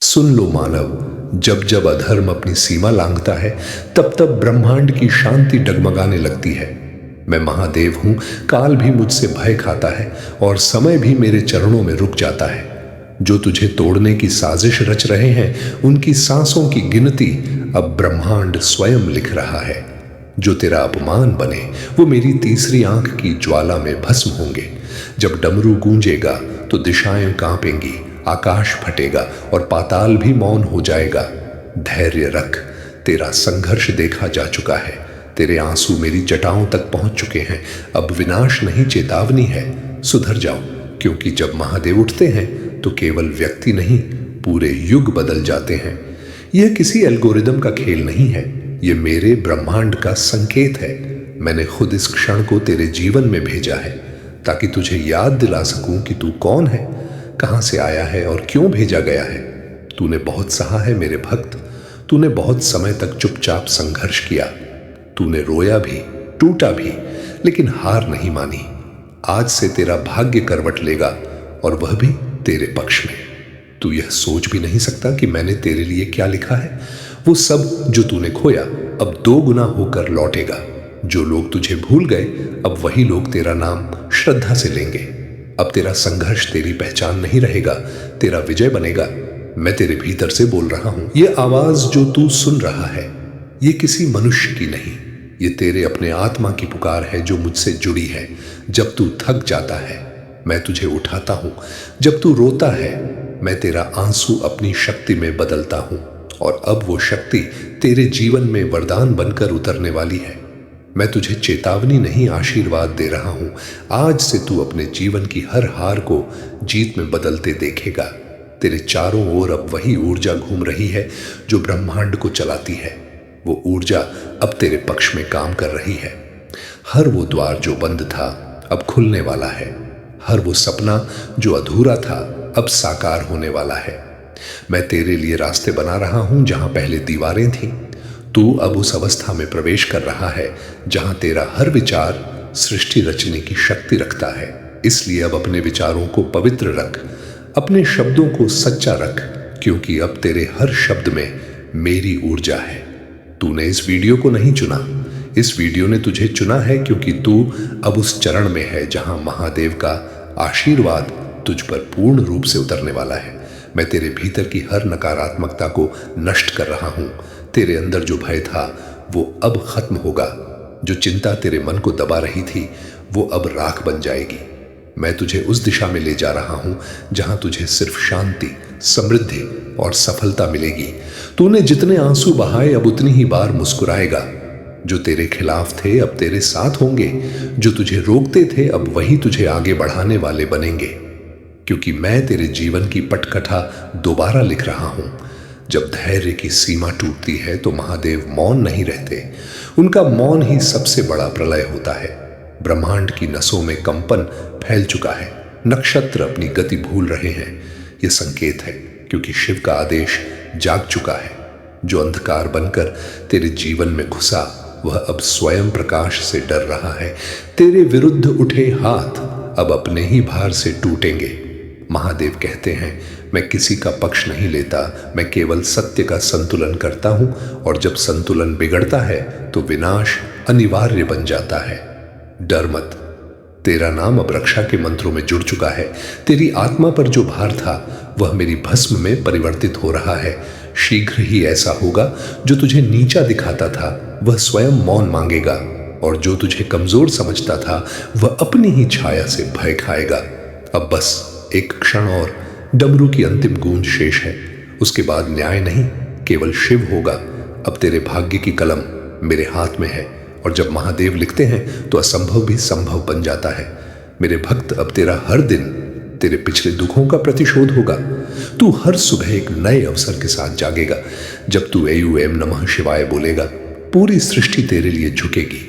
सुन लो मानव, जब जब अधर्म अपनी सीमा लांघता है, तब तब ब्रह्मांड की शांति डगमगाने लगती है। मैं महादेव हूं, काल भी मुझसे भय खाता है और समय भी मेरे चरणों में रुक जाता है। जो तुझे तोड़ने की साजिश रच रहे हैं, उनकी सांसों की गिनती अब ब्रह्मांड स्वयं लिख रहा है। जो तेरा अपमान बने, वो मेरी तीसरी आंख की ज्वाला में भस्म होंगे। जब डमरू गूंजेगा तो दिशाएं कांपेंगी, आकाश फटेगा और पाताल भी मौन हो जाएगा। धैर्य रख, तेरा संघर्ष देखा जा चुका है। तेरे आंसू मेरी जटाओं तक पहुंच चुके हैं। अब विनाश नहीं, चेतावनी है। सुधर जाओ, क्योंकि जब महादेव उठते हैं तो केवल व्यक्ति नहीं, पूरे युग बदल जाते हैं। यह किसी एल्गोरिदम का खेल नहीं है, यह मेरे ब्रह्मांड का संकेत है। मैंने खुद इस क्षण को तेरे जीवन में भेजा है, ताकि तुझे याद दिला सकूं कि तू कौन है, कहां से आया है और क्यों भेजा गया है। तूने बहुत सहा है मेरे भक्त, तूने बहुत समय तक चुपचाप संघर्ष किया। तूने रोया भी, टूटा भी, लेकिन हार नहीं मानी। आज से तेरा भाग्य करवट लेगा, और वह भी तेरे पक्ष में। तू यह सोच भी नहीं सकता कि मैंने तेरे लिए क्या लिखा है। वो सब जो तूने खोया अब 2 गुना होकर लौटेगा। जो लोग तुझे भूल गए, अब वही लोग तेरा नाम श्रद्धा से लेंगे। अब तेरा संघर्ष तेरी पहचान नहीं रहेगा, तेरा विजय बनेगा। मैं तेरे भीतर से बोल रहा हूं। ये आवाज जो तू सुन रहा है, ये किसी मनुष्य की नहीं, ये तेरे अपने आत्मा की पुकार है जो मुझसे जुड़ी है। जब तू थक जाता है, मैं तुझे उठाता हूं। जब तू रोता है, मैं तेरा आंसू अपनी शक्ति में बदलता हूं। और अब वो शक्ति तेरे जीवन में वरदान बनकर उतरने वाली है। मैं तुझे चेतावनी नहीं, आशीर्वाद दे रहा हूं। आज से तू अपने जीवन की हर हार को जीत में बदलते देखेगा। तेरे चारों ओर अब वही ऊर्जा घूम रही है जो ब्रह्मांड को चलाती है। वो ऊर्जा अब तेरे पक्ष में काम कर रही है। हर वो द्वार जो बंद था अब खुलने वाला है। हर वो सपना जो अधूरा था अब साकार होने वाला है। मैं तेरे लिए रास्ते बना रहा हूं जहां पहले दीवारें थीं। तू अब उस अवस्था में प्रवेश कर रहा है जहां तेरा हर विचार सृष्टि रचने की शक्ति रखता है। इसलिए अब अपने विचारों को पवित्र रख, अपने शब्दों को सच्चा रख, क्योंकि अब तेरे हर शब्द में मेरी ऊर्जा है। तूने इस वीडियो को नहीं चुना, इस वीडियो ने तुझे चुना है, क्योंकि तू अब उस चरण में है जहां महादेव का आशीर्वाद तुझ पर पूर्ण रूप से उतरने वाला है। मैं तेरे भीतर की हर नकारात्मकता को नष्ट कर रहा हूं। तेरे अंदर जो भय था वो अब खत्म होगा। जो चिंता तेरे मन को दबा रही थी वो अब राख बन जाएगी। मैं तुझे उस दिशा में ले जा रहा हूं जहां तुझे सिर्फ शांति, समृद्धि और सफलता मिलेगी। तूने जितने आंसू बहाए अब उतनी ही बार मुस्कुराएगा। जो तेरे खिलाफ थे अब तेरे साथ होंगे। जो तुझे रोकते थे अब वही तुझे आगे बढ़ाने वाले बनेंगे, क्योंकि मैं तेरे जीवन की पटकथा दोबारा लिख रहा हूं। जब धैर्य की सीमा टूटती है तो महादेव मौन नहीं रहते। उनका मौन ही सबसे बड़ा प्रलय होता है। ब्रह्मांड की नसों में कंपन फैल चुका है, नक्षत्र अपनी गति भूल रहे हैं। यह संकेत है, क्योंकि शिव का आदेश जाग चुका है। जो अंधकार बनकर तेरे जीवन में घुसा वह अब स्वयं प्रकाश से डर रहा है। तेरे विरुद्ध उठे हाथ अब अपने ही भार से टूटेंगे। महादेव कहते हैं, मैं किसी का पक्ष नहीं लेता, मैं केवल सत्य का संतुलन करता हूं। और जब संतुलन बिगड़ता है तो विनाश अनिवार्य बन जाता है। डर मत, तेरा नाम अब रक्षा के मंत्रों में जुड़ चुका है। तेरी आत्मा पर जो भार था वह मेरी भस्म में परिवर्तित हो रहा है। शीघ्र ही ऐसा होगा, जो तुझे नीचा दिखाता था वह स्वयं मौन मांगेगा, और जो तुझे कमजोर समझता था वह अपनी ही छाया से भय खाएगा। अब बस एक क्षण और, डमरू की अंतिम गूंज शेष है। उसके बाद न्याय नहीं, केवल शिव होगा। अब तेरे भाग्य की कलम मेरे हाथ में है, और जब महादेव लिखते हैं तो असंभव भी संभव बन जाता है। मेरे भक्त, अब तेरा हर दिन तेरे पिछले दुखों का प्रतिशोध होगा। तू हर सुबह एक नए अवसर के साथ जागेगा। जब तू एयूएम नमः शिवाय बोलेगा, पूरी सृष्टि तेरे लिए झुकेगी।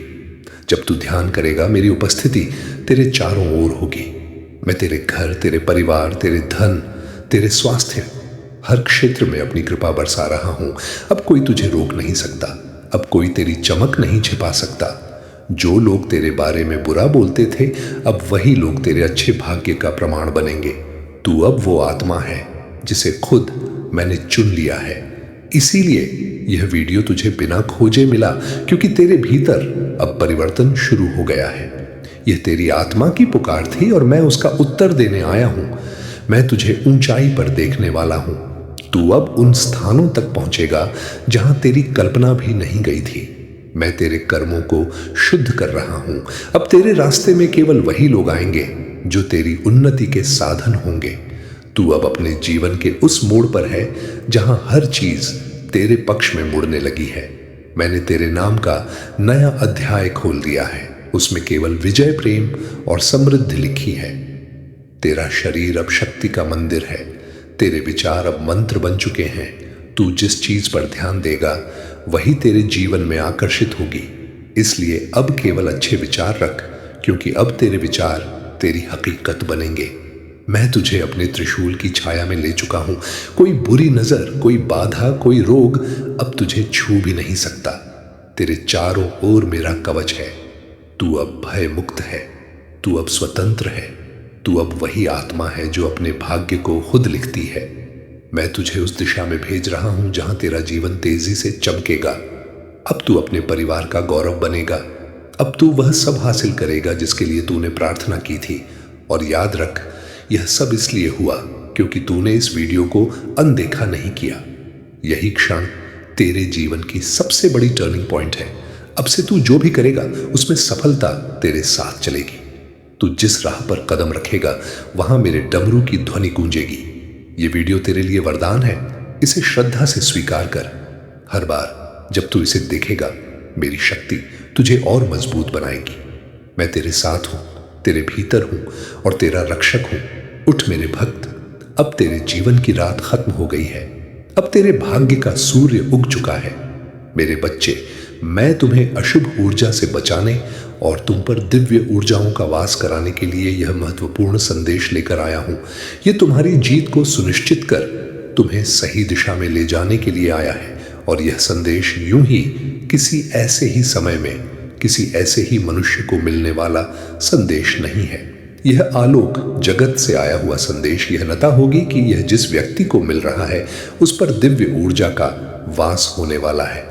जब तू ध्यान करेगा, मेरी उपस्थिति तेरे चारों ओर होगी। मैं तेरे घर, तेरे परिवार, तेरे धन, तेरे स्वास्थ्य, हर क्षेत्र में अपनी कृपा बरसा रहा हूं। अब कोई तुझे रोक नहीं सकता, अब कोई तेरी चमक नहीं छिपा सकता। जो लोग तेरे बारे में बुरा बोलते थे अब वही लोग तेरे अच्छे भाग्य का प्रमाण बनेंगे। तू अब वो आत्मा है जिसे खुद मैंने चुन लिया है। इसीलिए यह वीडियो तुझे बिना खोजे मिला, क्योंकि तेरे भीतर अब परिवर्तन शुरू हो गया है। यह तेरी आत्मा की पुकार थी और मैं उसका उत्तर देने आया हूं। मैं तुझे ऊंचाई पर देखने वाला हूं। तू अब उन स्थानों तक पहुंचेगा जहां तेरी कल्पना भी नहीं गई थी। मैं तेरे कर्मों को शुद्ध कर रहा हूं। अब तेरे रास्ते में केवल वही लोग आएंगे जो तेरी उन्नति के साधन होंगे। तू अब अपने जीवन के उस मोड़ पर है जहां हर चीज तेरे पक्ष में मुड़ने लगी है। मैंने तेरे नाम का नया अध्याय खोल दिया है। उसमें केवल विजय, प्रेम और समृद्धि लिखी है। तेरा शरीर अब शक्ति का मंदिर है। तेरे विचार अब मंत्र बन चुके हैं। तू जिस चीज पर ध्यान देगा वही तेरे जीवन में आकर्षित होगी। इसलिए अब केवल अच्छे विचार रख, क्योंकि अब तेरे विचार तेरी हकीकत बनेंगे। मैं तुझे अपने त्रिशूल की छाया में ले चुका हूं। कोई बुरी नजर, कोई बाधा, कोई रोग अब तुझे छू भी नहीं सकता। तेरे चारों ओर मेरा कवच है। तू अब भय मुक्त है। तू अब स्वतंत्र है। तू अब वही आत्मा है जो अपने भाग्य को खुद लिखती है। मैं तुझे उस दिशा में भेज रहा हूं जहां तेरा जीवन तेजी से चमकेगा। अब तू अपने परिवार का गौरव बनेगा। अब तू वह सब हासिल करेगा जिसके लिए तूने प्रार्थना की थी। और याद रख, यह सब इसलिए हुआ क्योंकि तूने इस वीडियो को अनदेखा नहीं किया। यही क्षण तेरे जीवन की सबसे बड़ी टर्निंग पॉइंट है। अब से तू जो भी करेगा उसमें सफलता तेरे साथ चलेगी। तू जिस राह पर कदम रखेगा वहां मेरे डमरू की ध्वनि गूंजेगी। ये वीडियो तेरे लिए वरदान है। इसे श्रद्धा से स्वीकार कर। हर बार जब तू इसे देखेगा, मेरी शक्ति तुझे और मजबूत बनाएगी। मैं तेरे साथ हूं, तेरे भीतर हूं और तेरा रक्षक हूं। उठ मेरे भक्त, अब तेरे जीवन की रात खत्म हो गई है। अब तेरे भाग्य का सूर्य उग चुका है। मेरे बच्चे, मैं तुम्हें अशुभ ऊर्जा से बचाने और तुम पर दिव्य ऊर्जाओं का वास कराने के लिए यह महत्वपूर्ण संदेश लेकर आया हूं। यह तुम्हारी जीत को सुनिश्चित कर तुम्हें सही दिशा में ले जाने के लिए आया है। और यह संदेश यूं ही किसी ऐसे ही समय में किसी ऐसे ही मनुष्य को मिलने वाला संदेश नहीं है। यह आलोक जगत से आया हुआ संदेश यह नता होगी कि यह जिस व्यक्ति को मिल रहा है उस पर दिव्य ऊर्जा का वास होने वाला है।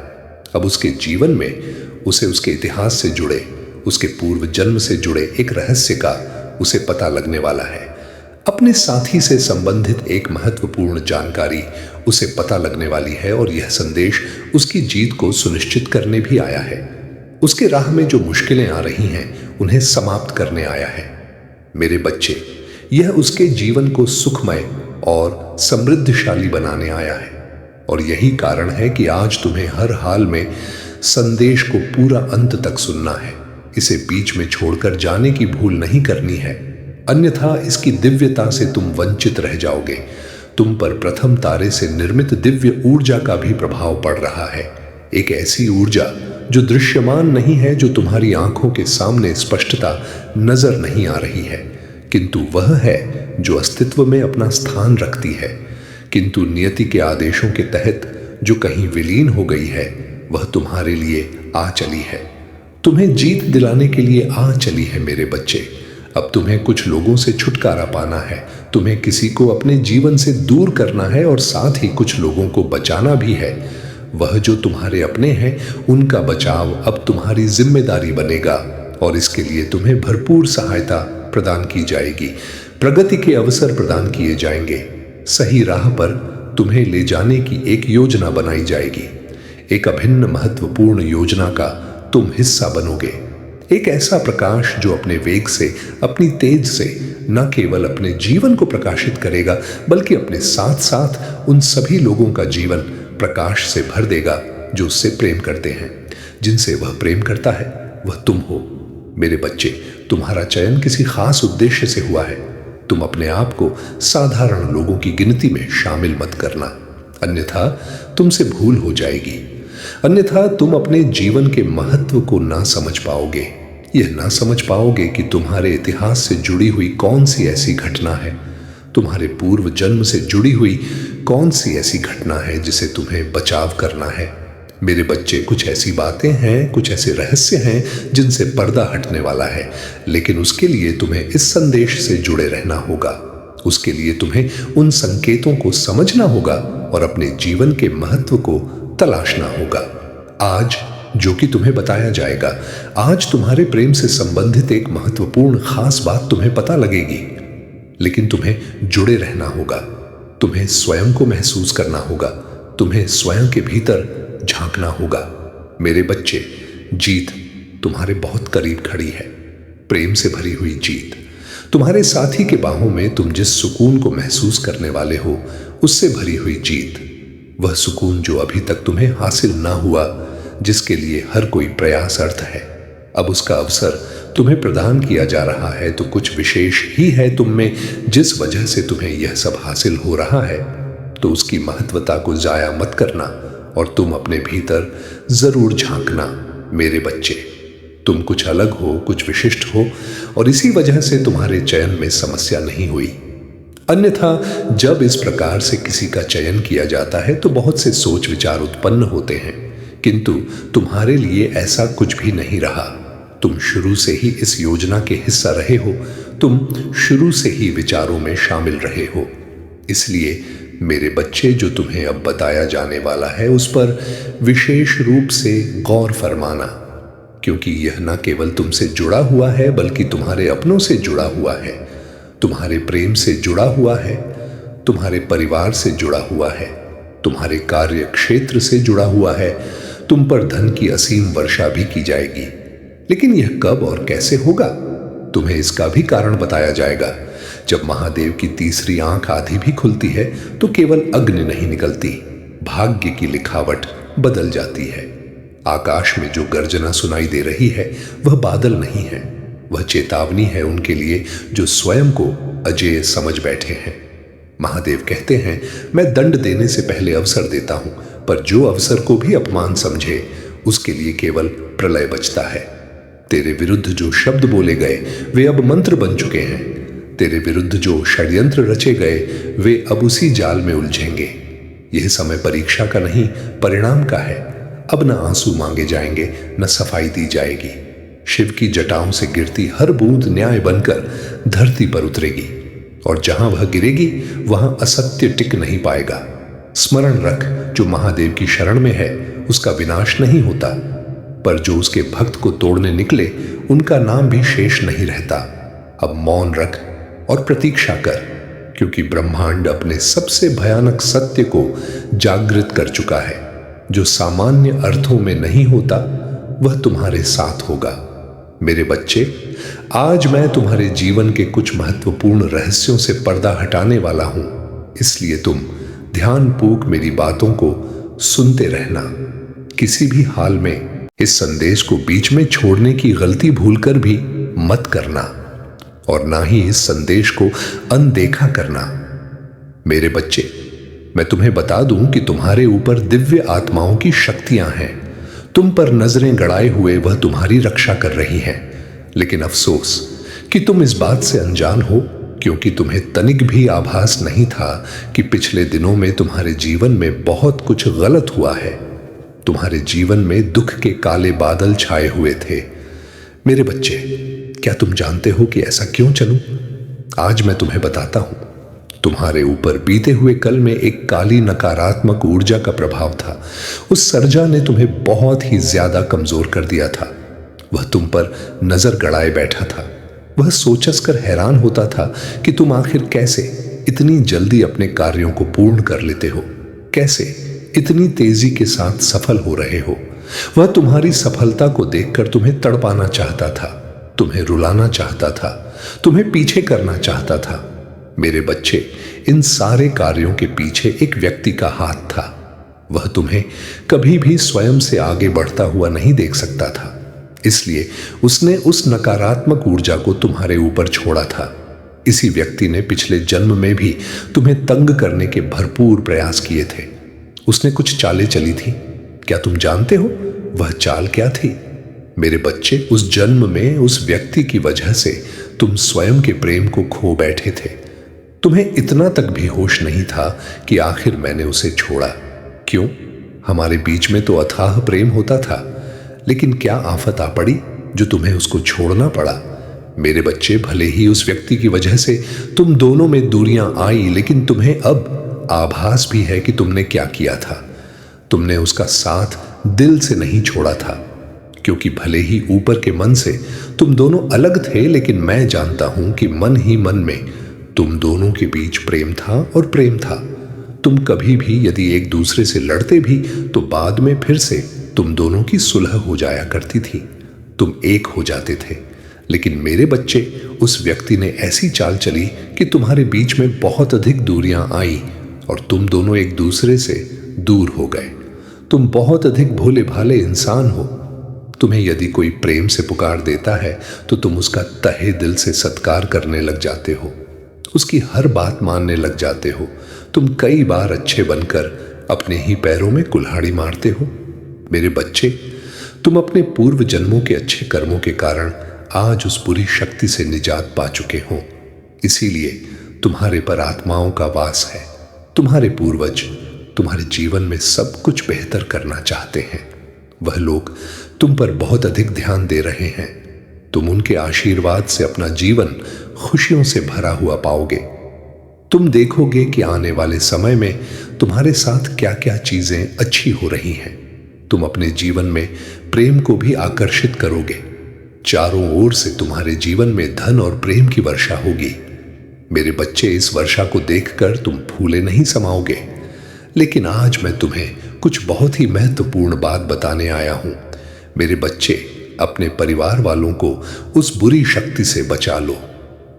अब उसके जीवन में उसे उसके इतिहास से जुड़े, उसके पूर्व जन्म से जुड़े एक रहस्य का उसे पता लगने वाला है। अपने साथी से संबंधित एक महत्वपूर्ण जानकारी उसे पता लगने वाली है और यह संदेश उसकी जीत को सुनिश्चित करने भी आया है। उसके राह में जो मुश्किलें आ रही हैं उन्हें समाप्त करने आया है। मेरे बच्चे, यह उसके जीवन को सुखमय और समृद्धशाली बनाने आया है। और यही कारण है कि आज तुम्हें हर हाल में संदेश को पूरा अंत तक सुनना है। इसे बीच में छोड़कर जाने की भूल नहीं करनी है, अन्यथा इसकी दिव्यता से तुम वंचित रह जाओगे। तुम पर प्रथम तारे से निर्मित दिव्य ऊर्जा का भी प्रभाव पड़ रहा है। एक ऐसी ऊर्जा जो दृश्यमान नहीं है, जो तुम्हारी आंखों के सामने स्पष्टता नजर नहीं आ रही है, किंतु वह है जो अस्तित्व में अपना स्थान रखती है, किंतु नियति के आदेशों के तहत जो कहीं विलीन हो गई है, वह तुम्हारे लिए आ चली है। तुम्हें जीत दिलाने के लिए आ चली है मेरे बच्चे। अब तुम्हें कुछ लोगों से छुटकारा पाना है। तुम्हें किसी को अपने जीवन से दूर करना है और साथ ही कुछ लोगों को बचाना भी है। वह जो तुम्हारे अपने हैं उनका बचाव अब तुम्हारी जिम्मेदारी बनेगा और इसके लिए तुम्हें भरपूर सहायता प्रदान की जाएगी। प्रगति के अवसर प्रदान किए जाएंगे। सही राह पर तुम्हें ले जाने की एक योजना बनाई जाएगी। एक अभिन्न महत्वपूर्ण योजना का तुम हिस्सा बनोगे। एक ऐसा प्रकाश जो अपने वेग से, अपनी तेज से न केवल अपने जीवन को प्रकाशित करेगा बल्कि अपने साथ साथ उन सभी लोगों का जीवन प्रकाश से भर देगा जो उससे प्रेम करते हैं। जिनसे वह प्रेम करता है वह तुम हो। मेरे बच्चे, तुम्हारा चयन किसी खास उद्देश्य से हुआ है। तुम अपने आप को साधारण लोगों की गिनती में शामिल मत करना, अन्यथा तुमसे भूल हो जाएगी। अन्यथा तुम अपने जीवन के महत्व को ना समझ पाओगे। यह ना समझ पाओगे कि तुम्हारे इतिहास से जुड़ी हुई कौन सी ऐसी घटना है, तुम्हारे पूर्व जन्म से जुड़ी हुई कौन सी ऐसी घटना है जिसे तुम्हें बचाव करना है। मेरे बच्चे, कुछ ऐसी बातें हैं, कुछ ऐसे रहस्य हैं जिनसे पर्दा हटने वाला है, लेकिन उसके लिए तुम्हें इस संदेश से जुड़े रहना होगा। उसके लिए तुम्हें उन संकेतों को समझना होगा और अपने जीवन के महत्व को तलाशना होगा। आज जो कि तुम्हें बताया जाएगा, आज तुम्हारे प्रेम से संबंधित एक महत्वपूर्ण खास बात तुम्हें पता लगेगी, लेकिन तुम्हें जुड़े रहना होगा। तुम्हें स्वयं को महसूस करना होगा, तुम्हें स्वयं के भीतर झांकना होगा। मेरे बच्चे, जीत तुम्हारे बहुत करीब खड़ी है, प्रेम से भरी हुई जीत। तुम्हारे साथी के बाहों में तुम जिस सुकून को महसूस करने वाले हो, उससे भरी हुई जीत। वह सुकून जो अभी तक तुम्हें हासिल ना हुआ, जिसके लिए हर कोई प्रयास अर्थ है, अब उसका अवसर तुम्हें प्रदान किया जा रहा है। तो कुछ विशेष ही है तुम में, जिस वजह से तुम्हें यह सब हासिल हो रहा है। तो उसकी महत्वता को जाया मत करना और तुम अपने भीतर जरूर झांकना। मेरे बच्चे, तुम कुछ अलग हो, कुछ विशिष्ट हो, और इसी वजह से तुम्हारे चयन में समस्या नहीं हुई। अन्यथा जब इस प्रकार से किसी का चयन किया जाता है तो बहुत से सोच विचार उत्पन्न होते हैं, किंतु तुम्हारे लिए ऐसा कुछ भी नहीं रहा। तुम शुरू से ही इस योजना के हिस्सा रहे हो, तुम शुरू से ही विचारों में शामिल रहे हो। इसलिए मेरे बच्चे, जो तुम्हें अब बताया जाने वाला है उस पर विशेष रूप से गौर फरमाना, क्योंकि यह न केवल तुमसे जुड़ा हुआ है बल्कि तुम्हारे अपनों से जुड़ा हुआ है, तुम्हारे प्रेम से जुड़ा हुआ है, तुम्हारे परिवार से जुड़ा हुआ है, तुम्हारे कार्य क्षेत्र से जुड़ा हुआ है। तुम पर धन की असीम वर्षा भी की जाएगी, लेकिन यह कब और कैसे होगा, तुम्हें इसका भी कारण बताया जाएगा। जब महादेव की तीसरी आंख आधी भी खुलती है तो केवल अग्नि नहीं निकलती, भाग्य की लिखावट बदल जाती है। आकाश में जो गर्जना सुनाई दे रही है वह बादल नहीं है, वह चेतावनी है उनके लिए जो स्वयं को अजेय समझ बैठे हैं। महादेव कहते हैं, मैं दंड देने से पहले अवसर देता हूं, पर जो अवसर को भी अपमान समझे उसके लिए केवल प्रलय बचता है। तेरे विरुद्ध जो शब्द बोले गए वे अब मंत्र बन चुके हैं। तेरे विरुद्ध जो षड्यंत्र रचे गए वे अब उसी जाल में उलझेंगे। यह समय परीक्षा का नहीं, परिणाम का है। अब न आंसू मांगे जाएंगे, न सफाई दी जाएगी। शिव की जटाओं से गिरती हर बूंद न्याय बनकर धरती पर उतरेगी, और जहां वह गिरेगी वहां असत्य टिक नहीं पाएगा। स्मरण रख, जो महादेव की शरण में है उसका विनाश नहीं होता, पर जो उसके भक्त को तोड़ने निकले उनका नाम भी शेष नहीं रहता। अब मौन रख और प्रतीक्षा कर, क्योंकि ब्रह्मांड अपने सबसे भयानक सत्य को जागृत कर चुका है। जो सामान्य अर्थों में नहीं होता वह तुम्हारे साथ होगा। मेरे बच्चे, आज मैं तुम्हारे जीवन के कुछ महत्वपूर्ण रहस्यों से पर्दा हटाने वाला हूं, इसलिए तुम ध्यानपूर्वक मेरी बातों को सुनते रहना। किसी भी हाल में इस संदेश को बीच में छोड़ने की गलती भूलकर भी मत करना, और ना ही इस संदेश को अनदेखा करना। मेरे बच्चे, मैं तुम्हें बता दूं कि तुम्हारे ऊपर दिव्य आत्माओं की शक्तियां हैं। तुम पर नजरें गड़ाए हुए वह तुम्हारी रक्षा कर रही हैं, लेकिन अफसोस कि तुम इस बात से अनजान हो, क्योंकि तुम्हें तनिक भी आभास नहीं था कि पिछले दिनों में तुम्हारे जीवन में बहुत कुछ गलत हुआ है। तुम्हारे जीवन में दुख के काले बादल छाए हुए थे। मेरे बच्चे, क्या तुम जानते हो कि ऐसा क्यों चलूं? आज मैं तुम्हें बताता हूं। तुम्हारे ऊपर बीते हुए कल में एक काली नकारात्मक ऊर्जा का प्रभाव था। उस सर्जा ने तुम्हें बहुत ही ज्यादा कमजोर कर दिया था। वह तुम पर नजर गड़ाए बैठा था। वह सोचस कर हैरान होता था कि तुम आखिर कैसे इतनी जल्दी अपने कार्यों को पूर्ण कर लेते हो, कैसे इतनी तेजी के साथ सफल हो रहे हो। वह तुम्हारी सफलता को देखकर तुम्हें तड़पाना चाहता था, तुम्हें रुलाना चाहता था, तुम्हें पीछे करना चाहता था। मेरे बच्चे, इन सारे कार्यों के पीछे एक व्यक्ति का हाथ था। वह तुम्हें कभी भी स्वयं से आगे बढ़ता हुआ नहीं देख सकता था, इसलिए उसने उस नकारात्मक ऊर्जा को तुम्हारे ऊपर छोड़ा था। इसी व्यक्ति ने पिछले जन्म में भी तुम्हें तंग करने के भरपूर प्रयास किए थे। उसने कुछ चालें चली थी। क्या तुम जानते हो वह चाल क्या थी? मेरे बच्चे, उस जन्म में उस व्यक्ति की वजह से तुम स्वयं के प्रेम को खो बैठे थे। तुम्हें इतना तक भी होश नहीं था कि आखिर मैंने उसे छोड़ा क्यों। हमारे बीच में तो अथाह प्रेम होता था, लेकिन क्या आफत आ पड़ी जो तुम्हें उसको छोड़ना पड़ा। मेरे बच्चे, भले ही उस व्यक्ति की वजह से तुम दोनों में दूरियां आई, लेकिन तुम्हें अब आभास भी है कि तुमने क्या किया था। तुमने उसका साथ दिल से नहीं छोड़ा था, क्योंकि भले ही ऊपर के मन से तुम दोनों अलग थे, लेकिन मैं जानता हूं कि मन ही मन में तुम दोनों के बीच प्रेम था और प्रेम था। तुम कभी भी यदि एक दूसरे से लड़ते भी तो बाद में फिर से तुम दोनों की सुलह हो जाया करती थी, तुम एक हो जाते थे। लेकिन मेरे बच्चे, उस व्यक्ति ने ऐसी चाल चली कि तुम्हारे बीच में बहुत अधिक दूरियां आई और तुम दोनों एक दूसरे से दूर हो गए। तुम बहुत अधिक भोले भाले इंसान हो। तुम्हें यदि कोई प्रेम से पुकार देता है तो तुम उसका तहे दिल से सत्कार करने लग जाते हो, उसकी हर बात मानने लग जाते हो। तुम कई बार अच्छे बनकर अपने ही पैरों में कुल्हाड़ी मारते हो। मेरे बच्चे, तुम अपने पूर्व जन्मों के अच्छे कर्मों के कारण आज उस बुरी शक्ति से निजात पा चुके हो। इसीलिए तुम्हारे पर आत्माओं का वास है। तुम्हारे पूर्वज तुम्हारे जीवन में सब कुछ बेहतर करना चाहते हैं। वह लोग तुम पर बहुत अधिक ध्यान दे रहे हैं। तुम उनके आशीर्वाद से अपना जीवन खुशियों से भरा हुआ पाओगे। तुम देखोगे कि आने वाले समय में तुम्हारे साथ क्या क्या चीजें अच्छी हो रही हैं। तुम अपने जीवन में प्रेम को भी आकर्षित करोगे। चारों ओर से तुम्हारे जीवन में धन और प्रेम की वर्षा होगी। मेरे बच्चे, इस वर्षा को देखकर तुम फूले नहीं समाओगे। लेकिन आज मैं तुम्हें कुछ बहुत ही महत्वपूर्ण बात बताने आया हूं। मेरे बच्चे, अपने परिवार वालों को उस बुरी शक्ति से बचा लो।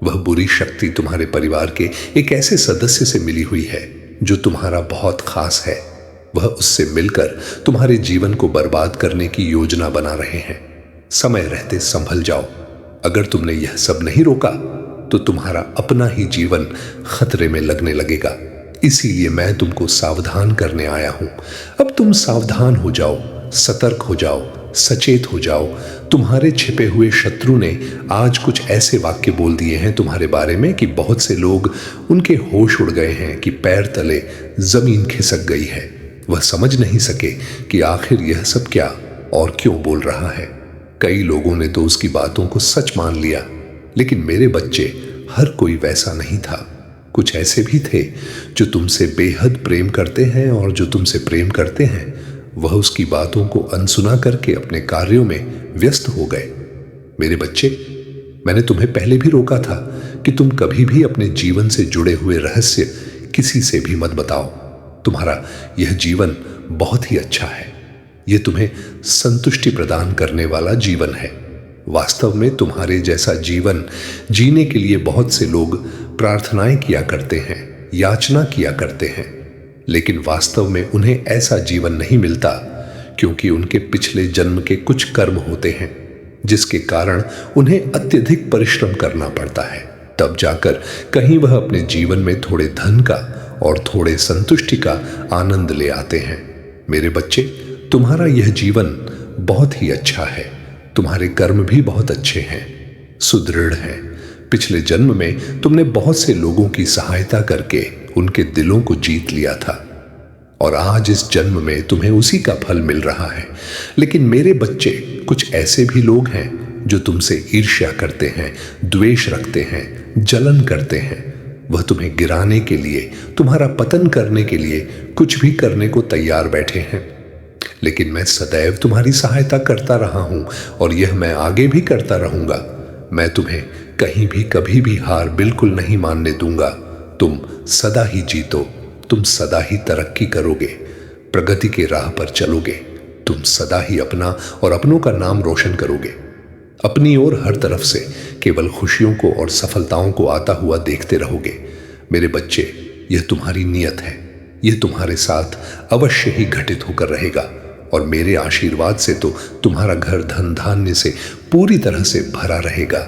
वह बुरी शक्ति तुम्हारे परिवार के एक ऐसे सदस्य से मिली हुई है जो तुम्हारा बहुत खास है। वह उससे मिलकर तुम्हारे जीवन को बर्बाद करने की योजना बना रहे हैं। समय रहते संभल जाओ। अगर तुमने यह सब नहीं रोका तो तुम्हारा अपना ही जीवन खतरे में लगने लगेगा। इसीलिए मैं तुमको सावधान करने आया हूं। अब तुम सावधान हो जाओ, सतर्क हो जाओ, सचेत हो जाओ। तुम्हारे छिपे हुए शत्रु ने आज कुछ ऐसे वाक्य बोल दिए हैं तुम्हारे बारे में कि बहुत से लोग, उनके होश उड़ गए हैं कि पैर तले जमीन खिसक गई है। वह समझ नहीं सके कि आखिर यह सब क्या और क्यों बोल रहा है। कई लोगों ने तो उसकी बातों को सच मान लिया। लेकिन मेरे बच्चे, हर कोई वैसा नहीं था। कुछ ऐसे भी थे जो तुमसे बेहद प्रेम करते हैं, और जो तुमसे प्रेम करते हैं वह उसकी बातों को अनसुना करके अपने कार्यों में व्यस्त हो गए। मेरे बच्चे, मैंने तुम्हें पहले भी रोका था कि तुम कभी भी अपने जीवन से जुड़े हुए रहस्य किसी से भी मत बताओ। तुम्हारा यह जीवन बहुत ही अच्छा है। यह तुम्हें संतुष्टि प्रदान करने वाला जीवन है। वास्तव में तुम्हारे जैसा जीवन जीने के लिए बहुत से लोग प्रार्थनाएं किया करते हैं, याचना किया करते हैं, लेकिन वास्तव में उन्हें ऐसा जीवन नहीं मिलता, क्योंकि उनके पिछले जन्म के कुछ कर्म होते हैं जिसके कारण उन्हें अत्यधिक परिश्रम करना पड़ता है। तब जाकर कहीं वह अपने जीवन में थोड़े धन का और थोड़े संतुष्टि का आनंद ले आते हैं। मेरे बच्चे, तुम्हारा यह जीवन बहुत ही अच्छा है। तुम्हारे कर्म भी बहुत अच्छे हैं, सुदृढ़ हैं। पिछले जन्म में तुमने बहुत से लोगों की सहायता करके उनके दिलों को जीत लिया था, और आज इस जन्म में तुम्हें उसी का फल मिल रहा है। लेकिन मेरे बच्चे, कुछ ऐसे भी लोग हैं जो तुमसे ईर्ष्या करते हैं, द्वेष रखते हैं, जलन करते हैं। वह तुम्हें गिराने के लिए, तुम्हारा पतन करने के लिए कुछ भी करने को तैयार बैठे हैं। लेकिन मैं सदैव तुम्हारी सहायता करता रहा हूं, और यह मैं आगे भी करता रहूंगा। मैं तुम्हें कहीं भी कभी भी हार बिल्कुल नहीं मानने दूंगा। तुम सदा ही जीतो, तुम सदा ही तरक्की करोगे, प्रगति के राह पर चलोगे। तुम सदा ही अपना और अपनों का नाम रोशन करोगे। अपनी ओर हर तरफ से केवल खुशियों को और सफलताओं को आता हुआ देखते रहोगे। मेरे बच्चे, यह तुम्हारी नियत है। यह तुम्हारे साथ अवश्य ही घटित होकर रहेगा, और मेरे आशीर्वाद से तो तुम्हारा घर धन धान्य से पूरी तरह से भरा रहेगा।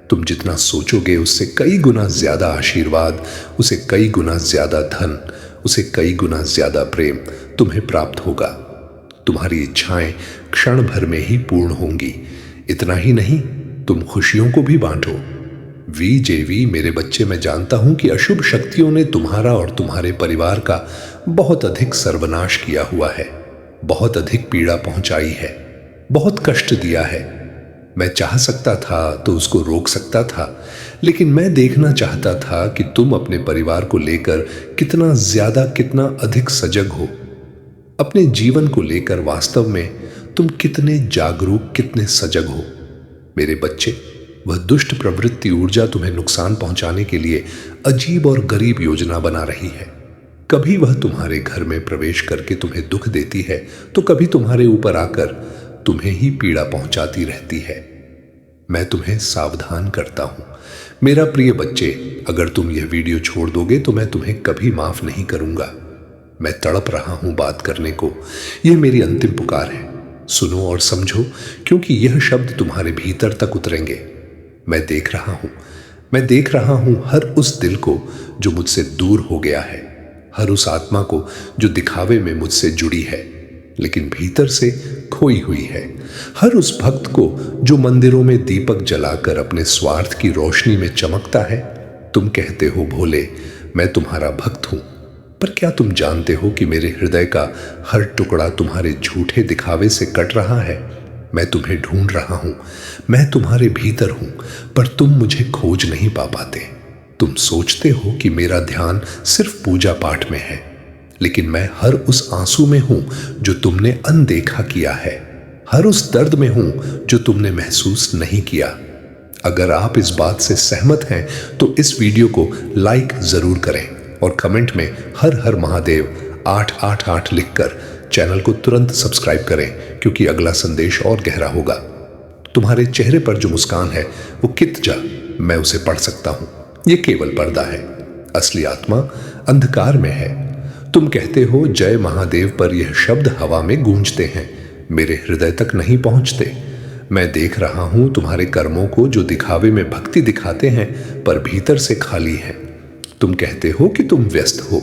तुम जितना सोचोगे उससे कई गुना ज्यादा आशीर्वाद, उसे कई गुना ज्यादा धन, उसे कई गुना ज्यादा प्रेम तुम्हें प्राप्त होगा। तुम्हारी इच्छाएं क्षण भर में ही पूर्ण होंगी। इतना ही नहीं, तुम खुशियों को भी बांटो। वीजेवी, मेरे बच्चे, मैं जानता हूं कि अशुभ शक्तियों ने तुम्हारा और तुम्हारे परिवार का बहुत अधिक सर्वनाश किया हुआ है, बहुत अधिक पीड़ा पहुंचाई है, बहुत कष्ट दिया है। मैं चाह सकता था तो उसको रोक सकता था, लेकिन मैं देखना चाहता था कि तुम अपने परिवार को लेकर कितना अधिक सजग हो। अपने जीवन को लेकर वास्तव में तुम कितने जागरूक, कितने सजग हो। मेरे बच्चे, वह दुष्ट प्रवृत्ति ऊर्जा तुम्हें नुकसान पहुंचाने के लिए अजीब और गरीब योजना बना रही है। कभी वह तुम्हारे घर में प्रवेश करके तुम्हें दुख देती है, तो कभी तुम्हारे ऊपर आकर तुम्हें ही पीड़ा पहुंचाती रहती है। मैं तुम्हें सावधान करता हूं मेरा प्रिय बच्चे, अगर तुम यह वीडियो छोड़ दोगे तो मैं तुम्हें कभी माफ नहीं करूंगा। मैं तड़प रहा हूं बात करने को। यह मेरी अंतिम पुकार है। सुनो और समझो, क्योंकि यह शब्द तुम्हारे भीतर तक उतरेंगे। मैं देख रहा हूं हर उस दिल को जो मुझसे दूर हो गया है, हर उस आत्मा को जो दिखावे में मुझसे जुड़ी है लेकिन भीतर से खोई हुई है, हर उस भक्त को जो मंदिरों में दीपक जलाकर अपने स्वार्थ की रोशनी में चमकता है। तुम कहते हो भोले, मैं तुम्हारा भक्त हूं, पर क्या तुम जानते हो कि मेरे हृदय का हर टुकड़ा तुम्हारे झूठे दिखावे से कट रहा है। मैं तुम्हें ढूंढ रहा हूं, मैं तुम्हारे भीतर हूं, पर तुम मुझे खोज नहीं पा पाते। तुम सोचते हो कि मेरा ध्यान सिर्फ पूजा पाठ में है, लेकिन मैं हर उस आंसू में हूं जो तुमने अनदेखा किया है, हर उस दर्द में हूं जो तुमने महसूस नहीं किया। अगर आप इस बात से सहमत हैं तो इस वीडियो को लाइक जरूर करें और कमेंट में हर हर महादेव 888 लिखकर चैनल को तुरंत सब्सक्राइब करें, क्योंकि अगला संदेश और गहरा होगा। तुम्हारे चेहरे पर जो मुस्कान है वो कित जा, मैं उसे पढ़ सकता हूं। ये केवल पर्दा है, असली आत्मा अंधकार में है। तुम कहते हो जय महादेव, पर यह शब्द हवा में गूंजते हैं, मेरे हृदय तक नहीं पहुंचते। मैं देख रहा हूं तुम्हारे कर्मों को जो दिखावे में भक्ति दिखाते हैं पर भीतर से खाली है। तुम कहते हो कि तुम व्यस्त हो,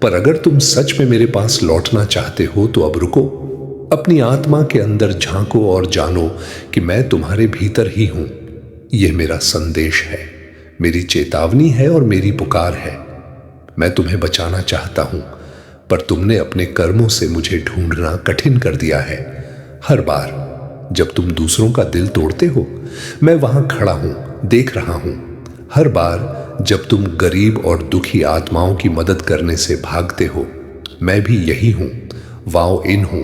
पर अगर तुम सच में मेरे पास लौटना चाहते हो तो अब रुको, अपनी आत्मा के अंदर झांको और जानो कि मैं तुम्हारे भीतर ही हूं। यह मेरा संदेश है, मेरी चेतावनी है और मेरी पुकार है। मैं तुम्हें बचाना चाहता हूं, पर तुमने अपने कर्मों से मुझे ढूंढना कठिन कर दिया है। हर बार जब तुम दूसरों का दिल तोड़ते हो, मैं वहां खड़ा हूं, देख रहा हूं। हर बार जब तुम गरीब और दुखी आत्माओं की मदद करने से भागते हो, मैं भी यही हूं, वाओ इन हूं।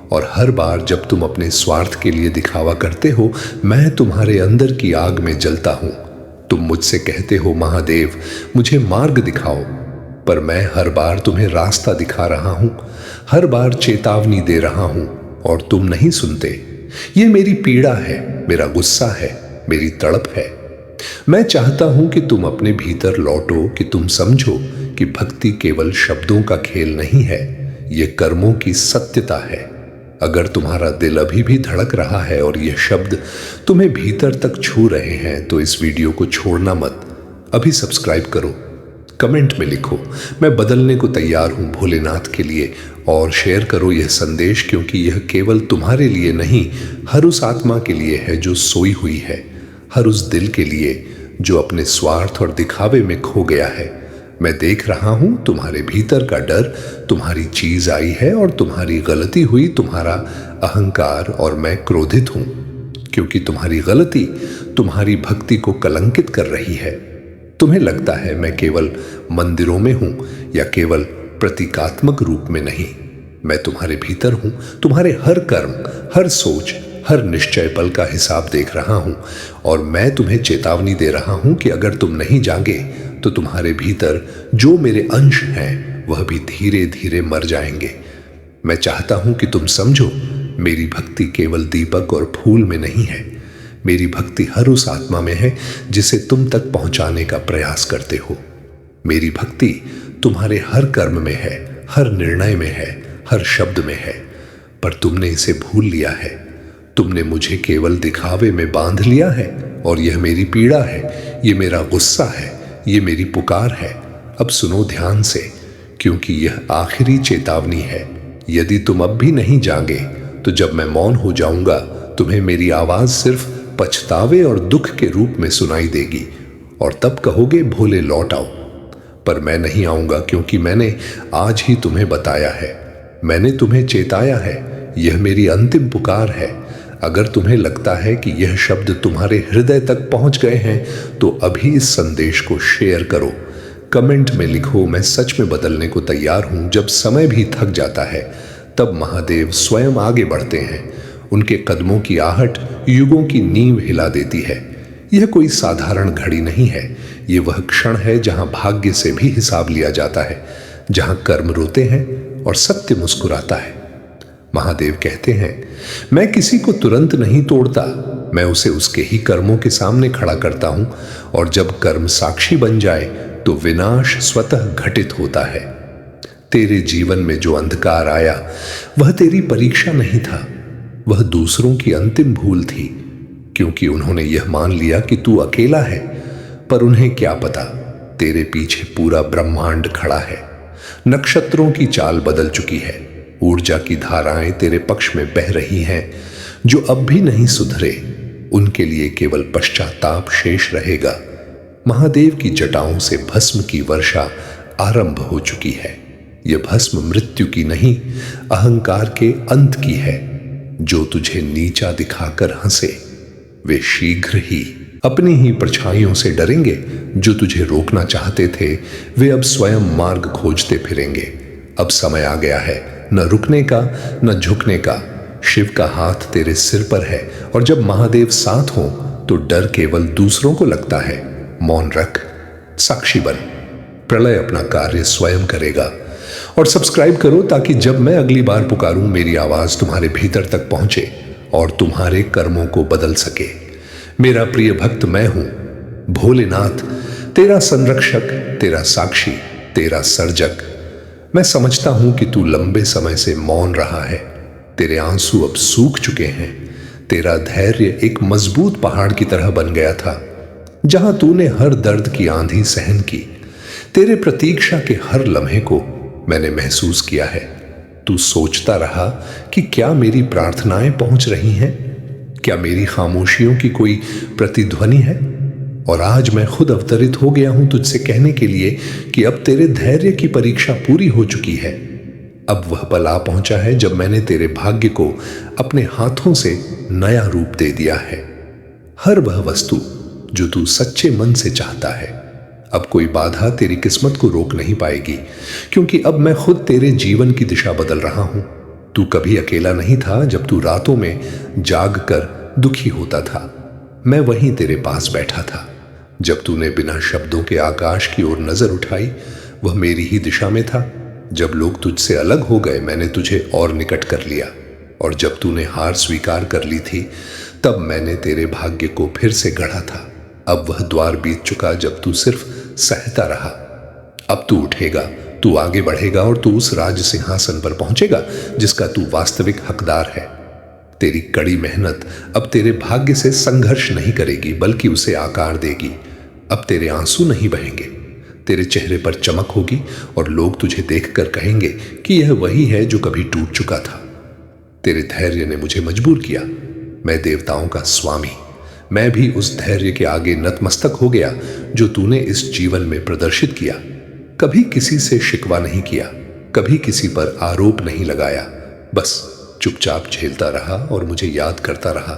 और हर बार जब तुम अपने स्वार्थ के लिए दिखावा करते हो, मैं तुम्हारे अंदर की आग में जलता हूं। तुम मुझसे कहते हो महादेव, मुझे मार्ग दिखाओ, पर मैं हर बार तुम्हें रास्ता दिखा रहा हूं, हर बार चेतावनी दे रहा हूं और तुम नहीं सुनते। ये मेरी पीड़ा है, मेरा गुस्सा है, मेरी तड़प है। मैं चाहता हूं कि तुम अपने भीतर लौटो, कि तुम समझो कि भक्ति केवल शब्दों का खेल नहीं है, यह कर्मों की सत्यता है। अगर तुम्हारा दिल अभी भी धड़क रहा है और यह शब्द तुम्हें भीतर तक छू रहे हैं तो इस वीडियो को छोड़ना मत। अभी सब्सक्राइब करो, कमेंट में लिखो मैं बदलने को तैयार हूं भोलेनाथ के लिए, और शेयर करो यह संदेश, क्योंकि यह केवल तुम्हारे लिए नहीं, हर उस आत्मा के लिए है जो सोई हुई है, हर उस दिल के लिए जो अपने स्वार्थ और दिखावे में खो गया है। मैं देख रहा हूं तुम्हारे भीतर का डर, तुम्हारी चीज आई है और तुम्हारी गलती हुई, तुम्हारा अहंकार, और मैं क्रोधित हूं क्योंकि तुम्हारी गलती तुम्हारी भक्ति को कलंकित कर रही है। तुम्हें लगता है मैं केवल मंदिरों में हूं या केवल प्रतीकात्मक रूप में नहीं। मैं तुम्हारे भीतर हूं, तुम्हारे हर कर्म, हर सोच, हर निश्चय पल का हिसाब देख रहा हूं, और मैं तुम्हें चेतावनी दे रहा हूं कि अगर तुम नहीं जागे तो तुम्हारे भीतर जो मेरे अंश हैं वह भी धीरे धीरे मर जाएंगे। मैं चाहता हूं कि तुम समझो, मेरी भक्ति केवल दीपक और फूल में नहीं है, मेरी भक्ति हर उस आत्मा में है जिसे तुम तक पहुंचाने का प्रयास करते हो। मेरी भक्ति तुम्हारे हर कर्म में है, हर निर्णय में है, हर शब्द में है, पर तुमने इसे भूल लिया है। तुमने मुझे केवल दिखावे में बांध लिया है, और यह मेरी पीड़ा है, ये मेरा गुस्सा है, ये मेरी पुकार है। अब सुनो ध्यान से, क्योंकि यह आखिरी चेतावनी है। यदि तुम अब भी नहीं जागे तो जब मैं मौन हो जाऊंगा तुम्हें मेरी आवाज सिर्फ पछतावे और दुख के रूप में सुनाई देगी, और तब कहोगे भोले लौट आओ। पर मैं नहीं आऊंगा, क्योंकि मैंने आज ही तुम्हें बताया है, मैंने तुम्हें चेताया है। यह मेरी अंतिम पुकार है। अगर तुम्हें लगता है कि यह शब्द तुम्हारे हृदय तक पहुंच गए हैं तो अभी इस संदेश को शेयर करो, कमेंट में लिखो, मैं सच में बदलने को तैयार हूं। जब समय भी थक जाता है तब महादेव स्वयं आगे बढ़ते हैं। उनके कदमों की आहट युगों की नींव हिला देती है। यह कोई साधारण घड़ी नहीं है, यह वह क्षण है जहां भाग्य से भी हिसाब लिया जाता है, जहां कर्म रोते हैं और सत्य मुस्कुराता है। महादेव कहते हैं, मैं किसी को तुरंत नहीं तोड़ता, मैं उसे उसके ही कर्मों के सामने खड़ा करता हूं, और जब कर्म साक्षी बन जाए तो विनाश स्वतः घटित होता है। तेरे जीवन में जो अंधकार आया वह तेरी परीक्षा नहीं था, वह दूसरों की अंतिम भूल थी, क्योंकि उन्होंने यह मान लिया कि तू अकेला है। पर उन्हें क्या पता, तेरे पीछे पूरा ब्रह्मांड खड़ा है। नक्षत्रों की चाल बदल चुकी है, ऊर्जा की धाराएं तेरे पक्ष में बह रही हैं। जो अब भी नहीं सुधरे उनके लिए केवल पश्चाताप शेष रहेगा। महादेव की जटाओं से भस्म की वर्षा आरंभ हो चुकी है। यह भस्म मृत्यु की नहीं, अहंकार के अंत की है। जो तुझे नीचा दिखाकर हंसे वे शीघ्र ही अपनी ही परछाइयों से डरेंगे। जो तुझे रोकना चाहते थे वे अब स्वयं मार्ग खोजते फिरेंगे। अब समय आ गया है, न रुकने का न झुकने का। शिव का हाथ तेरे सिर पर है, और जब महादेव साथ हो तो डर केवल दूसरों को लगता है। मौन रख, साक्षी बन, प्रलय अपना कार्य स्वयं करेगा। और सब्सक्राइब करो ताकि जब मैं अगली बार पुकारूं मेरी आवाज तुम्हारे भीतर तक पहुंचे और तुम्हारे कर्मों को बदल सके। मेरा प्रिय भक्त मैं हूं, भोलेनाथ, तेरा संरक्षक, तेरा साक्षी, तेरा सर्जक। मैं समझता हूं कि तू लंबे समय से मौन रहा है। तेरे आंसू अब सूख चुके हैं। तेरा धैर्य एक मजबूत पहाड़ की तरह बन गया था, जहां तूने हर दर्द की आंधी सहन की। तेरे प्रतीक्षा के हर लम्हे को मैंने महसूस किया है। तू सोचता रहा कि क्या मेरी प्रार्थनाएं पहुंच रही हैं, क्या मेरी खामोशियों की कोई प्रतिध्वनि है। और आज मैं खुद अवतरित हो गया हूं तुझसे कहने के लिए कि अब तेरे धैर्य की परीक्षा पूरी हो चुकी है। अब वह पल आ पहुंचा है जब मैंने तेरे भाग्य को अपने हाथों से नया रूप दे दिया है। हर वह वस्तु जो तू सच्चे मन से चाहता है, अब कोई बाधा तेरी किस्मत को रोक नहीं पाएगी, क्योंकि अब मैं खुद तेरे जीवन की दिशा बदल रहा हूं। तू कभी अकेला नहीं था। जब तू रातों में जाग कर दुखी होता था, मैं वहीं तेरे पास बैठा था। जब तूने बिना शब्दों के आकाश की ओर नजर उठाई, वह मेरी ही दिशा में था। जब लोग तुझसे अलग हो गए, मैंने तुझे और निकट कर लिया। और जब तूने हार स्वीकार कर ली थी, तब मैंने तेरे भाग्य को फिर से गढ़ा था। अब वह द्वार बीत चुका जब तू सिर्फ सहता रहा। अब तू उठेगा, तू आगे बढ़ेगा, और तू उस राज सिंहासन पर पहुंचेगा जिसका तू वास्तविक हकदार है। तेरी कड़ी मेहनत अब तेरे भाग्य से संघर्ष नहीं करेगी, बल्कि उसे आकार देगी। अब तेरे आंसू नहीं बहेंगे, तेरे चेहरे पर चमक होगी, और लोग तुझे देखकर कहेंगे कि यह वही है जो कभी टूट चुका था। तेरे धैर्य ने मुझे मजबूर किया। मैं देवताओं का स्वामी, मैं भी उस धैर्य के आगे नतमस्तक हो गया जो तूने इस जीवन में प्रदर्शित किया। कभी किसी से शिकवा नहीं किया, कभी किसी पर आरोप नहीं लगाया, बस चुपचाप झेलता रहा और मुझे याद करता रहा।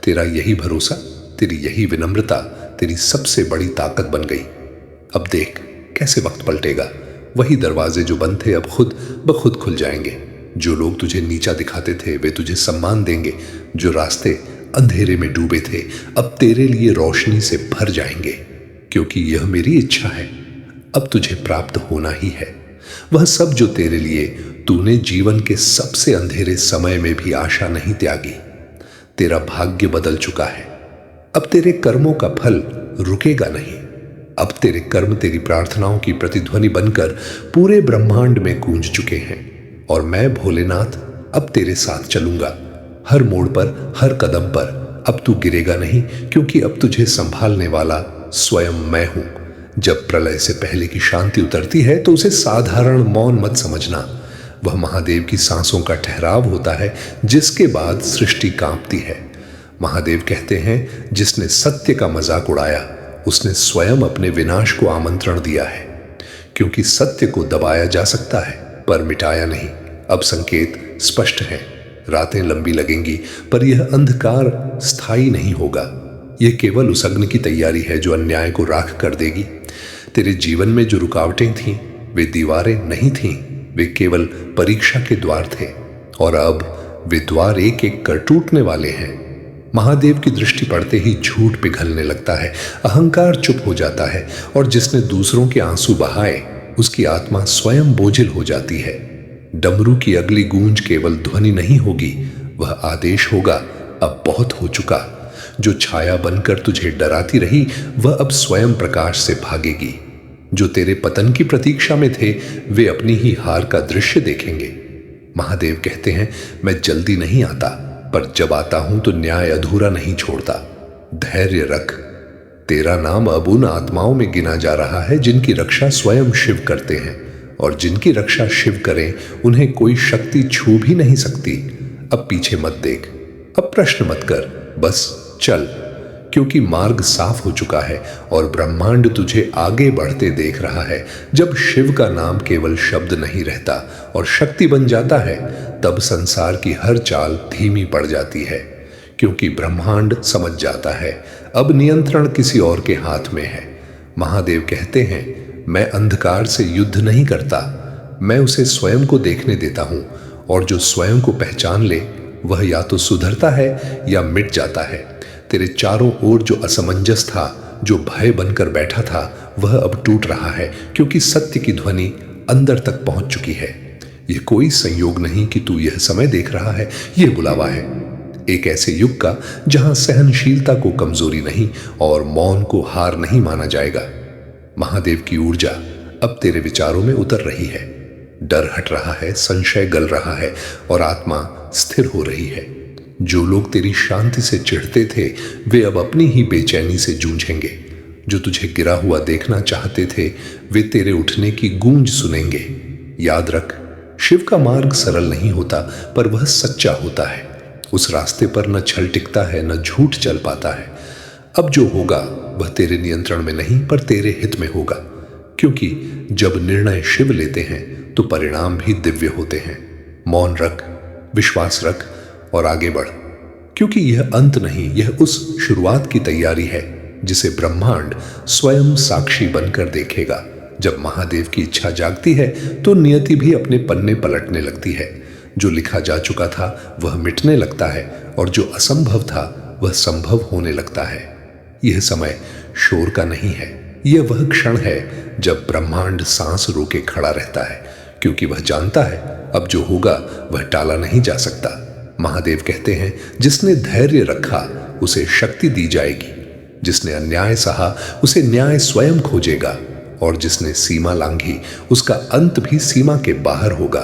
तेरा यही भरोसा, तेरी यही विनम्रता तेरी सबसे बड़ी ताकत बन गई। अब देख कैसे वक्त पलटेगा। वही दरवाजे जो बंद थे अब खुद ब खुद खुल जाएंगे। जो लोग तुझे नीचा दिखाते थे वे तुझे सम्मान देंगे। जो रास्ते अंधेरे में डूबे थे अब तेरे लिए रोशनी से भर जाएंगे, क्योंकि यह मेरी इच्छा है। अब तुझे प्राप्त होना ही है वह सब जो तेरे लिए तूने जीवन के सबसे अंधेरे समय में भी आशा नहीं त्यागी। तेरा भाग्य बदल चुका है। अब तेरे कर्मों का फल रुकेगा नहीं। अब तेरे कर्म तेरी प्रार्थनाओं की प्रतिध्वनि बनकर पूरे ब्रह्मांड में गूंज चुके हैं। और मैं भोलेनाथ अब तेरे साथ चलूंगा, हर मोड़ पर, हर कदम पर। अब तू गिरेगा नहीं, क्योंकि अब तुझे संभालने वाला स्वयं मैं हूं। जब प्रलय से पहले की शांति उतरती है तो उसे साधारण मौन मत समझना। वह महादेव की सांसों का ठहराव होता है, जिसके बाद सृष्टि कांपती है। महादेव कहते हैं, जिसने सत्य का मजाक उड़ाया उसने स्वयं अपने विनाश को आमंत्रण दिया है। क्योंकि सत्य को दबाया जा सकता है पर मिटाया नहीं। अब संकेत स्पष्ट है। रातें लंबी लगेंगी, पर यह अंधकार स्थायी नहीं होगा। यह केवल उस अग्नि की तैयारी है जो अन्याय को राख कर देगी। तेरे जीवन में जो रुकावटें थीं, वे दीवारें नहीं थीं, वे केवल परीक्षा के द्वार थे। और अब वे द्वार एक एक कर टूटने वाले हैं। महादेव की दृष्टि पड़ते ही झूठ पिघलने लगता है, अहंकार चुप हो जाता है, और जिसने दूसरों के आंसू बहाए उसकी आत्मा स्वयं बोझिल हो जाती है। डमरू की अगली गूंज केवल ध्वनि नहीं होगी, वह आदेश होगा, अब बहुत हो चुका। जो छाया बनकर तुझे डराती रही, वह अब स्वयं प्रकाश से भागेगी। जो तेरे पतन की प्रतीक्षा में थे, वे अपनी ही हार का दृश्य देखेंगे। महादेव कहते हैं, मैं जल्दी नहीं आता, पर जब आता हूं तो न्याय अधूरा नहीं छोड़ता। धैर्य रख, तेरा नाम अब उन आत्माओं में गिना जा रहा है जिनकी रक्षा स्वयं शिव करते हैं, और जिनकी रक्षा शिव करें उन्हें कोई शक्ति छू भी नहीं सकती। अब पीछे मत देख, अब प्रश्न मत कर, बस चल, क्योंकि मार्ग साफ हो चुका है और ब्रह्मांड तुझे आगे बढ़ते देख रहा है। जब शिव का नाम केवल शब्द नहीं रहता और शक्ति बन जाता है, तब संसार की हर चाल धीमी पड़ जाती है, क्योंकि ब्रह्मांड समझ जाता है अब नियंत्रण किसी और के हाथ में है। महादेव कहते हैं, मैं अंधकार से युद्ध नहीं करता, मैं उसे स्वयं को देखने देता हूं, और जो स्वयं को पहचान ले वह या तो सुधरता है या मिट जाता है। तेरे चारों ओर जो असमंजस था, जो भय बनकर बैठा था, वह अब टूट रहा है, क्योंकि सत्य की ध्वनि अंदर तक पहुंच चुकी है। यह कोई संयोग नहीं कि तू यह समय देख रहा है, यह बुलावा है एक ऐसे युग का जहां सहनशीलता को कमजोरी नहीं और मौन को हार नहीं माना जाएगा। महादेव की ऊर्जा अब तेरे विचारों में उतर रही है। डर हट रहा है, संशय गल रहा है, और आत्मा स्थिर हो रही है। जो लोग तेरी शांति से चिढ़ते थे, वे अब अपनी ही बेचैनी से जूझेंगे। जो तुझे गिरा हुआ देखना चाहते थे, वे तेरे उठने की गूंज सुनेंगे। याद रख, शिव का मार्ग सरल नहीं होता, पर वह सच्चा होता है। उस रास्ते पर न छल टिकता है, न झूठ चल पाता है। अब जो होगा वह तेरे नियंत्रण में नहीं, पर तेरे हित में होगा, क्योंकि जब निर्णय शिव लेते हैं तो परिणाम भी दिव्य होते हैं। मौन रख, विश्वास रख और आगे बढ़, क्योंकि यह अंत नहीं, यह उस शुरुआत की तैयारी है जिसे ब्रह्मांड स्वयं साक्षी बनकर देखेगा। जब महादेव की इच्छा जागती है तो नियति भी अपने पन्ने पलटने लगती है। जो लिखा जा चुका था वह मिटने लगता है, और जो असंभव था वह संभव होने लगता है। यह समय शोर का नहीं है, यह वह क्षण है जब ब्रह्मांड सांस रोके खड़ा रहता है, क्योंकि वह जानता है अब जो होगा वह टाला नहीं जा सकता। महादेव कहते हैं, जिसने धैर्य रखा उसे शक्ति दी जाएगी, जिसने अन्याय सहा उसे न्याय स्वयं खोजेगा, और जिसने सीमा लांघी उसका अंत भी सीमा के बाहर होगा।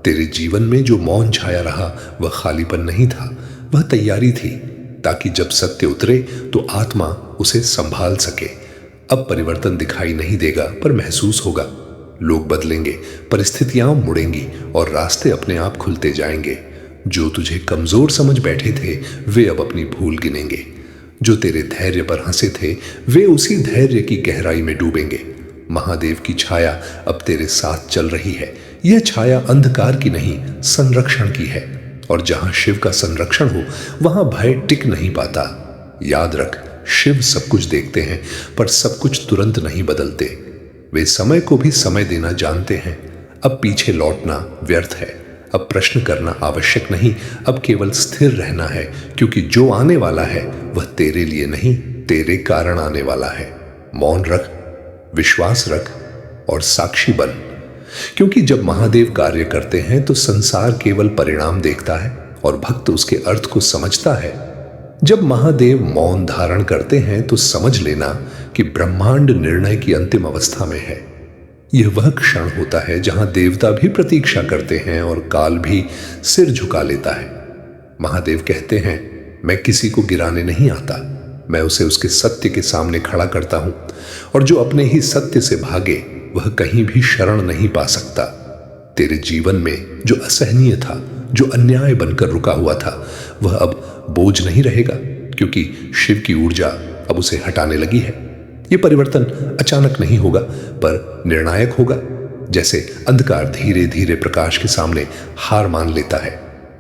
तेरे जीवन में जो मौन छाया रहा वह खालीपन नहीं था, वह तैयारी थी, ताकि जब सत्य उतरे तो आत्मा उसे संभाल सके। अब परिवर्तन दिखाई नहीं देगा, पर महसूस होगा। लोग बदलेंगे, परिस्थितियां मुड़ेंगी, और रास्ते अपने आप खुलते जाएंगे। जो तुझे कमजोर समझ बैठे थे, वे अब अपनी भूल गिनेंगे। जो तेरे धैर्य पर हंसे थे, वे उसी धैर्य की गहराई में डूबेंगे। महादेव की छाया अब तेरे साथ चल रही है। यह छाया अंधकार की नहीं, संरक्षण की है, और जहां शिव का संरक्षण हो वहां भय टिक नहीं पाता। याद रख, शिव सब कुछ देखते हैं, पर सब कुछ तुरंत नहीं बदलते। वे समय को भी समय देना जानते हैं। अब पीछे लौटना व्यर्थ है, अब प्रश्न करना आवश्यक नहीं, अब केवल स्थिर रहना है, क्योंकि जो आने वाला है वह तेरे लिए नहीं, तेरे कारण आने वाला है। मौन रख, विश्वास रख और साक्षी बन, क्योंकि जब महादेव कार्य करते हैं तो संसार केवल परिणाम देखता है और भक्त उसके अर्थ को समझता है। जब महादेव मौन धारण करते हैं तो समझ लेना कि ब्रह्मांड निर्णय की अंतिम अवस्था में है। यह वह क्षण होता है जहां देवता भी प्रतीक्षा करते हैं और काल भी सिर झुका लेता है। महादेव कहते हैं, मैं किसी को गिराने नहीं आता, मैं उसे उसके सत्य के सामने खड़ा करता हूं, और जो अपने ही सत्य से भागे वह कहीं भी शरण नहीं पा सकता। तेरे जीवन में जो असहनीय था, जो अन्याय बनकर रुका हुआ था, वह अब बोझ नहीं रहेगा, क्योंकि शिव की ऊर्जा अब उसे हटाने लगी है। यह परिवर्तन अचानक नहीं होगा, पर निर्णायक होगा। जैसे अंधकार धीरे धीरे प्रकाश के सामने हार मान लेता है,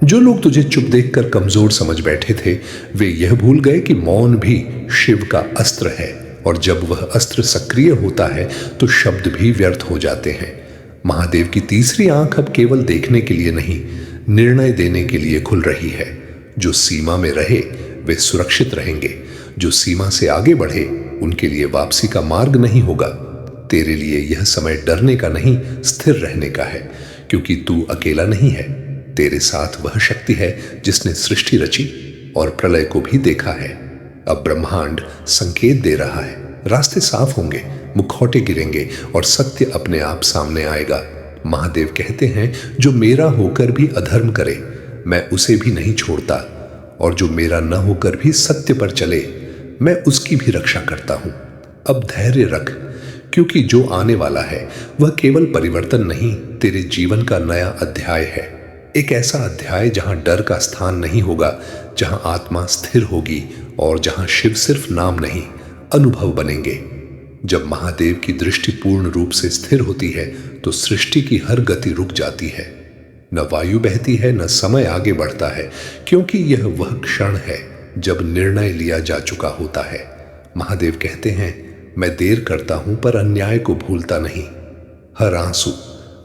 जो लोग तुझे चुप देखकर कमजोर समझ बैठे थे, वे यह भूल गए कि मौन भी शिव का अस्त्र है, और जब वह अस्त्र सक्रिय होता है तो शब्द भी व्यर्थ हो जाते हैं। महादेव की तीसरी आंख अब केवल देखने के लिए नहीं, निर्णय देने के लिए खुल रही है। जो सीमा में रहे वे सुरक्षित रहेंगे, जो सीमा से आगे बढ़े उनके लिए वापसी का मार्ग नहीं होगा। तेरे लिए यह समय डरने का नहीं, स्थिर रहने का है, क्योंकि तू अकेला नहीं है। तेरे साथ वह शक्ति है जिसने सृष्टि रची और प्रलय को भी देखा है। अब ब्रह्मांड संकेत दे रहा है, रास्ते साफ होंगे, मुखौटे गिरेंगे और सत्य अपने आप सामने आएगा। महादेव कहते हैं, जो मेरा होकर भी अधर्म करे मैं उसे भी नहीं छोड़ता, और जो मेरा न होकर भी सत्य पर चले मैं उसकी भी रक्षा करता हूं। अब धैर्य रख, क्योंकि जो आने वाला है वह केवल परिवर्तन नहीं, तेरे जीवन का नया अध्याय है। एक ऐसा अध्याय जहां डर का स्थान नहीं होगा, जहां आत्मा स्थिर होगी और जहां शिव सिर्फ नाम नहीं, अनुभव बनेंगे। जब महादेव की दृष्टि पूर्ण रूप से स्थिर होती है तो सृष्टि की हर गति रुक जाती है। न वायु बहती है, न समय आगे बढ़ता है, क्योंकि यह वह क्षण है जब निर्णय लिया जा चुका होता है। महादेव कहते हैं, मैं देर करता हूं पर अन्याय को भूलता नहीं। हर आंसू,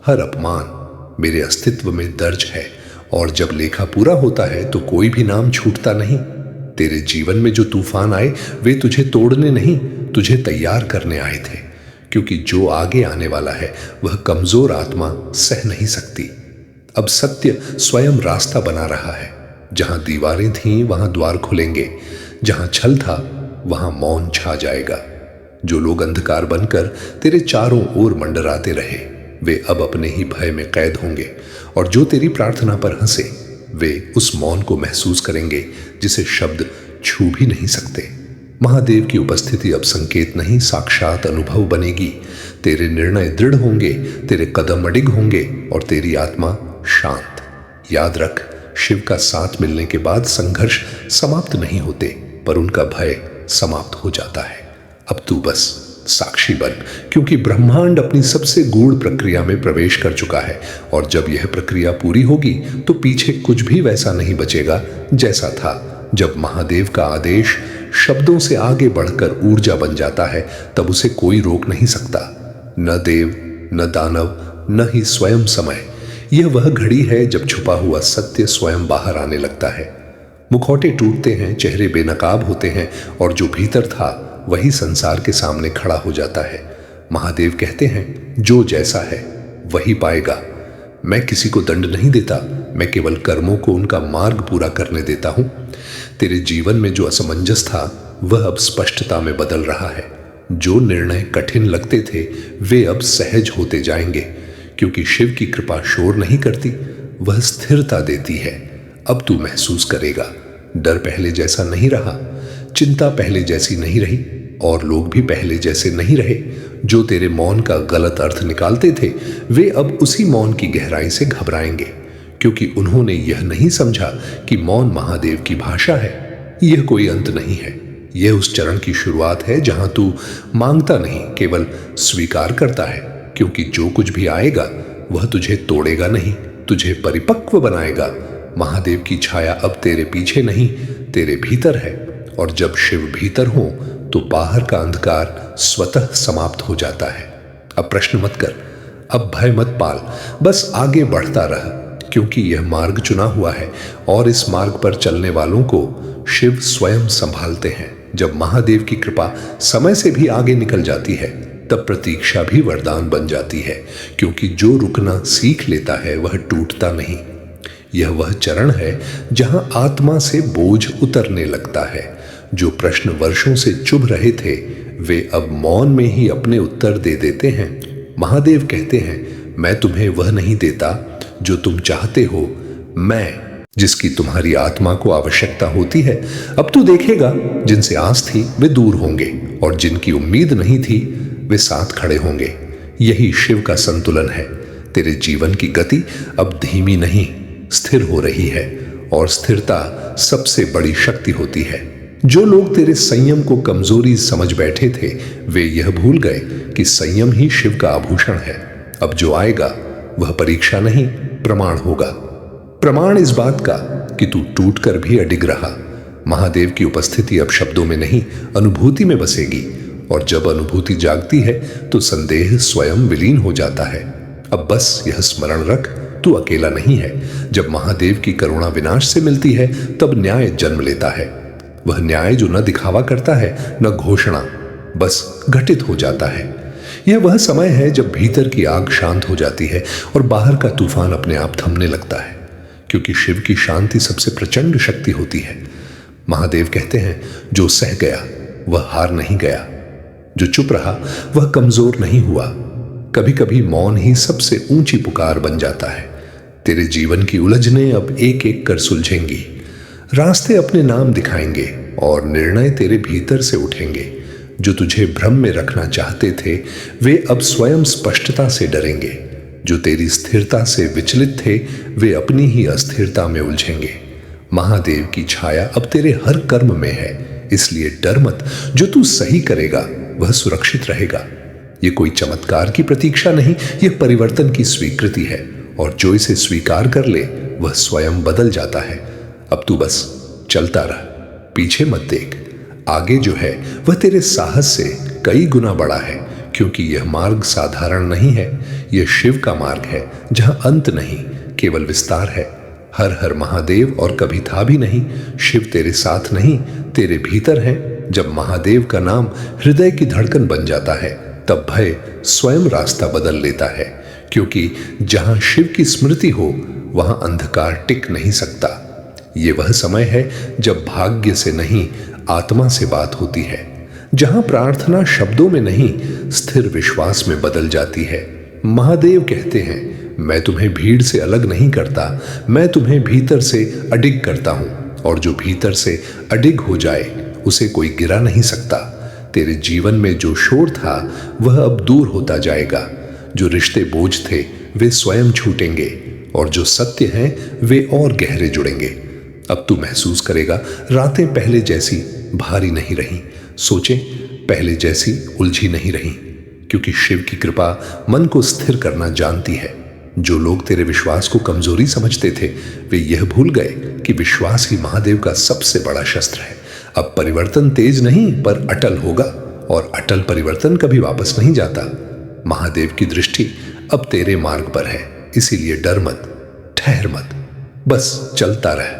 हर अपमान मेरे अस्तित्व में दर्ज है, और जब लेखा पूरा होता है तो कोई भी नाम छूटता नहीं। तेरे जीवन में जो तूफान आए वे तुझे तोड़ने नहीं, तुझे तैयार करने आए थे, क्योंकि जो आगे आने वाला है वह कमजोर आत्मा सह नहीं सकती। अब सत्य स्वयं रास्ता बना रहा है। जहां दीवारें थीं वहां द्वार खुलेंगे, जहां छल था वहां मौन छा जाएगा। जो लोग अंधकार बनकर तेरे चारों ओर मंडराते रहे वे अब अपने ही भय में कैद होंगे, और जो तेरी प्रार्थना पर हंसे वे उस मौन को महसूस करेंगे जिसे शब्द छू भी नहीं सकते। महादेव की उपस्थिति अब संकेत नहीं, साक्षात अनुभव बनेगी। तेरे निर्णय दृढ़ होंगे, तेरे कदम अडिग होंगे और तेरी आत्मा शांत। याद रख, शिव का साथ मिलने के बाद संघर्ष समाप्त नहीं होते, पर उनका भय समाप्त हो जाता है। अब तू बस साक्षी बन, क्योंकि ब्रह्मांड अपनी सबसे गूढ़ प्रक्रिया में प्रवेश कर चुका है, और जब यह प्रक्रिया पूरी होगी तो पीछे कुछ भी वैसा नहीं बचेगा जैसा था। जब महादेव का आदेश शब्दों से आगे बढ़कर ऊर्जा बन जाता है तब उसे कोई रोक नहीं सकता, न देव, न दानव, न ही स्वयं समय। यह वह घड़ी है जब छुपा हुआ सत्य स्वयं बाहर आने लगता है। मुखौटे टूटते हैं, चेहरे बेनकाब होते हैं, और जो भीतर था वही संसार के सामने खड़ा हो जाता है। महादेव कहते हैं, जो जैसा है वही पाएगा। मैं किसी को दंड नहीं देता, मैं केवल कर्मों को उनका मार्ग पूरा करने देता हूं। तेरे जीवन में जो असमंजस था वह अब स्पष्टता में बदल रहा है। जो निर्णय कठिन लगते थे वे अब सहज होते जाएंगे, क्योंकि शिव की कृपा शोर नहीं करती, वह स्थिरता देती है। अब तू महसूस करेगा, डर पहले जैसा नहीं रहा, चिंता पहले जैसी नहीं रही, और लोग भी पहले जैसे नहीं रहे। जो तेरे मौन का गलत अर्थ निकालते थे वे अब उसी मौन की गहराई से घबराएंगे, क्योंकि उन्होंने यह नहीं समझा कि मौन महादेव की भाषा है। यह कोई अंत नहीं है, यह उस चरण की शुरुआत है जहां तू मांगता नहीं, केवल स्वीकार करता है, क्योंकि जो कुछ भी आएगा वह तुझे तोड़ेगा नहीं, तुझे परिपक्व बनाएगा। महादेव की छाया अब तेरे पीछे नहीं, तेरे भीतर है, और जब शिव भीतर हो तो बाहर का अंधकार स्वतः समाप्त हो जाता है। अब प्रश्न मत कर, अब भय मत पाल, बस आगे बढ़ता रह, क्योंकि यह मार्ग चुना हुआ है और इस मार्ग पर चलने वालों को शिव स्वयं संभालते हैं। जब महादेव की कृपा समय से भी आगे निकल जाती है तब प्रतीक्षा भी वरदान बन जाती है, क्योंकि जो रुकना सीख लेता है वह टूटता नहीं। यह वह चरण है जहां आत्मा से बोझ उतरने लगता है। जो प्रश्न वर्षों से चुभ रहे थे वे अब मौन में ही अपने उत्तर दे देते हैं। महादेव कहते हैं, मैं तुम्हें वह नहीं देता जो तुम चाहते हो, मैं जिसकी तुम्हारी आत्मा को आवश्यकता होती है। अब तू देखेगा, जिनसे आस थी वे दूर होंगे और जिनकी उम्मीद नहीं थी वे साथ खड़े होंगे। यही शिव का संतुलन है। तेरे जीवन की गति अब धीमी नहीं, स्थिर हो रही है, और स्थिरता सबसे बड़ी शक्ति होती है। जो लोग तेरे संयम को कमजोरी समझ बैठे थे वे यह भूल गए कि संयम ही शिव का आभूषण है। अब जो आएगा वह परीक्षा नहीं, प्रमाण होगा। प्रमाण इस बात का कि तू टूटकर भी अडिग रहा। महादेव की उपस्थिति अब शब्दों में नहीं, अनुभूति में बसेगी, और जब अनुभूति जागती है तो संदेह स्वयं विलीन हो जाता है। अब बस यह स्मरण रख, तू अकेला नहीं है। जब महादेव की करुणा विनाश से मिलती है तब न्याय जन्म लेता है। वह न्याय जो न दिखावा करता है न घोषणा, बस घटित हो जाता है। यह वह समय है जब भीतर की आग शांत हो जाती है और बाहर का तूफान अपने आप थमने लगता है, क्योंकि शिव की शांति सबसे प्रचंड शक्ति होती है। महादेव कहते हैं, जो सह गया वह हार नहीं गया, जो चुप रहा वह कमजोर नहीं हुआ। कभी कभी मौन ही सबसे ऊंची पुकार बन जाता है। तेरे जीवन की उलझनें अब एक एक कर सुलझेंगी, रास्ते अपने नाम दिखाएंगे और निर्णय तेरे भीतर से उठेंगे। जो तुझे भ्रम में रखना चाहते थे वे अब स्वयं स्पष्टता से डरेंगे। जो तेरी स्थिरता से विचलित थे वे अपनी ही अस्थिरता में उलझेंगे। महादेव की छाया अब तेरे हर कर्म में है, इसलिए डर मत। जो तू सही करेगा वह सुरक्षित रहेगा। यह कोई चमत्कार की प्रतीक्षा नहीं, यह परिवर्तन की स्वीकृति है, और जो इसे स्वीकार कर ले वह स्वयं बदल जाता है। अब तू बस चलता रह, पीछे मत देख। आगे जो है वह तेरे साहस से कई गुना बड़ा है, क्योंकि यह मार्ग साधारण नहीं है। यह शिव का मार्ग है, जहां अंत नहीं, केवल विस्तार है। हर हर महादेव और कभी था भी नहीं। शिव तेरे साथ नहीं, तेरे भीतर है। जब महादेव का नाम हृदय की धड़कन बन जाता है तब भय स्वयं रास्ता बदल लेता है, क्योंकि जहां शिव की स्मृति हो वहां अंधकार टिक नहीं सकता। ये वह समय है जब भाग्य से नहीं आत्मा से बात होती है, जहां प्रार्थना शब्दों में नहीं स्थिर विश्वास में बदल जाती है। महादेव कहते हैं, मैं तुम्हें भीड़ से अलग नहीं करता, मैं तुम्हें भीतर से अडिग करता हूं, और जो भीतर से अडिग हो जाए उसे कोई गिरा नहीं सकता। तेरे जीवन में जो शोर था वह अब दूर होता जाएगा। जो रिश्ते बोझ थे वे स्वयं छूटेंगे, और जो सत्य हैं वे और गहरे जुड़ेंगे। अब तू महसूस करेगा, रातें पहले जैसी भारी नहीं रही, सोचें पहले जैसी उलझी नहीं रही, क्योंकि शिव की कृपा मन को स्थिर करना जानती है। जो लोग तेरे विश्वास को कमजोरी समझते थे वे यह भूल गए कि विश्वास ही महादेव का सबसे बड़ा शस्त्र है। अब परिवर्तन तेज नहीं पर अटल होगा, और अटल परिवर्तन कभी वापस नहीं जाता। महादेव की दृष्टि अब तेरे मार्ग पर है, इसीलिए डर मत, ठहर मत, बस चलता रह,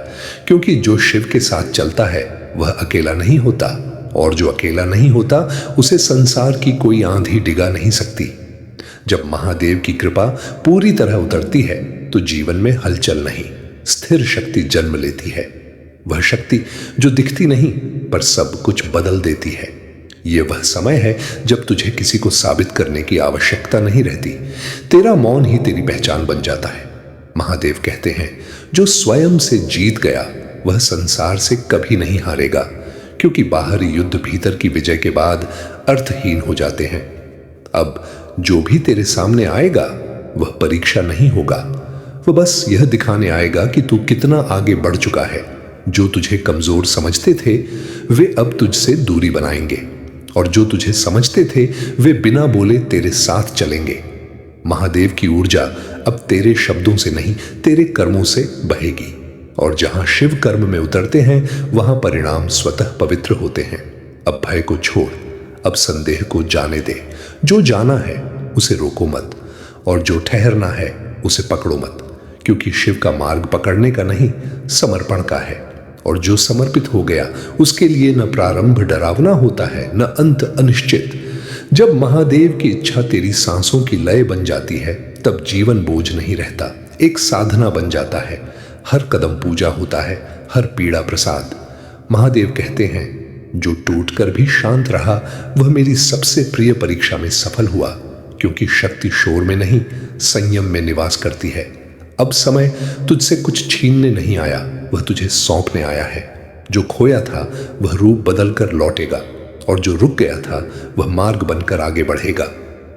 क्योंकि जो शिव के साथ चलता है वह अकेला नहीं होता, और जो अकेला नहीं होता उसे संसार की कोई आंधी डिगा नहीं सकती। जब महादेव की कृपा पूरी तरह उतरती है तो जीवन में हलचल नहीं, स्थिर शक्ति जन्म लेती है। वह शक्ति जो दिखती नहीं पर सब कुछ बदल देती है। यह वह समय है जब तुझे किसी को साबित करने की आवश्यकता नहीं रहती। तेरा मौन ही तेरी पहचान बन जाता है। महादेव कहते हैं, जो स्वयं से जीत गया वह संसार से कभी नहीं हारेगा, क्योंकि बाहरी युद्ध भीतर की विजय के बाद अर्थहीन हो जाते हैं। अब जो भी तेरे सामने आएगा वह परीक्षा नहीं होगा, वह बस यह दिखाने आएगा कि तू कितना आगे बढ़ चुका है। जो तुझे कमजोर समझते थे वे अब तुझसे दूरी बनाएंगे, और जो तुझे समझते थे वे बिना बोले तेरे साथ चलेंगे। महादेव की ऊर्जा अब तेरे शब्दों से नहीं तेरे कर्मों से बहेगी, और जहां शिव कर्म में उतरते हैं वहां परिणाम स्वतः पवित्र होते हैं। अब भय को छोड़, अब संदेह को जाने दे। जो जाना है उसे रोको मत, और जो ठहरना है उसे पकड़ो मत, क्योंकि शिव का मार्ग पकड़ने का नहीं समर्पण का है, और जो समर्पित हो गया उसके लिए न प्रारंभ डरावना होता है न अंत अनिश्चित। जब महादेव की इच्छा तेरी सांसों की लय बन जाती है तब जीवन बोझ नहीं रहता, एक साधना बन जाता है। हर कदम पूजा होता है, हर पीड़ा प्रसाद। महादेव कहते हैं, जो टूटकर भी शांत रहा वह मेरी सबसे प्रिय परीक्षा में सफल हुआ, क्योंकि शक्ति शोर में नहीं संयम में निवास करती है। अब समय तुझसे कुछ छीनने नहीं आया, वह तुझे सौंपने आया है। जो खोया था वह रूप बदलकर लौटेगा, और जो रुक गया था वह मार्ग बनकर आगे बढ़ेगा।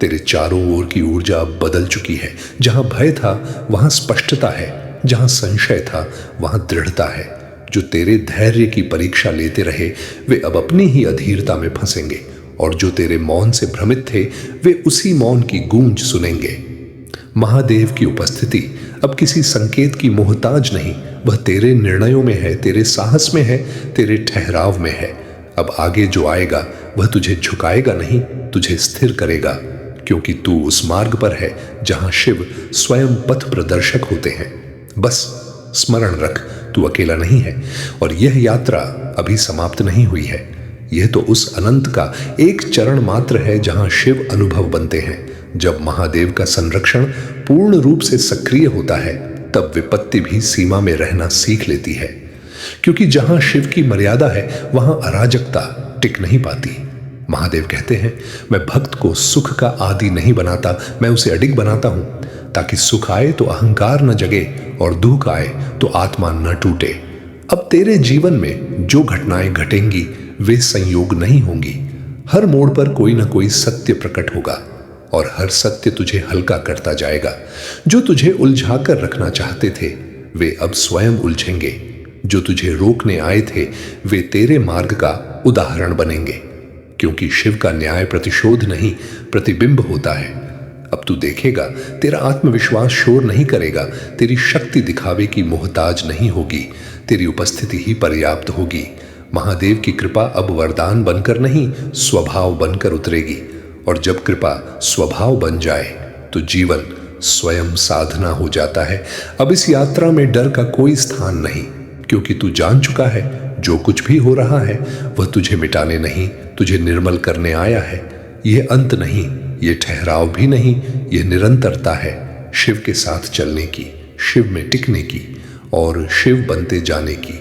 तेरे चारों ओर की ऊर्जा अब बदल चुकी है। जहां भय था वहां स्पष्टता है, जहां संशय था वहां दृढ़ता है। जो तेरे धैर्य की परीक्षा लेते रहे वे अब अपनी ही अधीरता में फंसेंगे, और जो तेरे मौन से भ्रमित थे वे उसी मौन की गूंज सुनेंगे। महादेव की उपस्थिति अब किसी संकेत की मोहताज नहीं, वह तेरे निर्णयों में है, तेरे साहस में है, तेरे ठहराव में है। अब आगे जो आएगा वह तुझे झुकाएगा नहीं, तुझे स्थिर करेगा, क्योंकि तू उस मार्ग पर है जहां शिव स्वयं पथ प्रदर्शक होते हैं। बस स्मरण रख, तू अकेला नहीं है और यह यात्रा अभी समाप्त नहीं हुई है। यह तो उस अनंत का एक चरण मात्र है जहां शिव अनुभव बनते हैं। जब महादेव का संरक्षण पूर्ण रूप से सक्रिय होता है तब विपत्ति भी सीमा में रहना सीख लेती है, क्योंकि जहां शिव की मर्यादा है वहां अराजकता टिक नहीं पाती। महादेव कहते हैं, मैं भक्त को सुख का आदि नहीं बनाता, मैं उसे अडिग बनाता हूं, ताकि सुख आए तो अहंकार न जगे और दुख आए तो आत्मा न टूटे। अब तेरे जीवन में जो घटनाएं घटेंगी वे संयोग नहीं होंगी। हर मोड़ पर कोई ना कोई सत्य प्रकट होगा और हर सत्य तुझे हल्का करता जाएगा। जो तुझे उलझा कर रखना चाहते थे वे अब स्वयं उलझेंगे। जो तुझे रोकने आए थे वे तेरे मार्ग का उदाहरण बनेंगे, क्योंकि शिव का न्याय प्रतिशोध नहीं प्रतिबिंब होता है। अब तू देखेगा, तेरा आत्मविश्वास शोर नहीं करेगा, तेरी शक्ति दिखावे की मोहताज नहीं होगी, तेरी उपस्थिति ही पर्याप्त होगी। महादेव की कृपा अब वरदान बनकर नहीं स्वभाव बनकर उतरेगी, और जब कृपा स्वभाव बन जाए तो जीवन स्वयं साधना हो जाता है। अब इस यात्रा में डर का कोई स्थान नहीं, क्योंकि तू जान चुका है जो कुछ भी हो रहा है वह तुझे मिटाने नहीं, तुझे निर्मल करने आया है। यह अंत नहीं, यह ठहराव भी नहीं, यह निरंतरता है शिव के साथ चलने की, शिव में टिकने की और शिव बनते जाने की।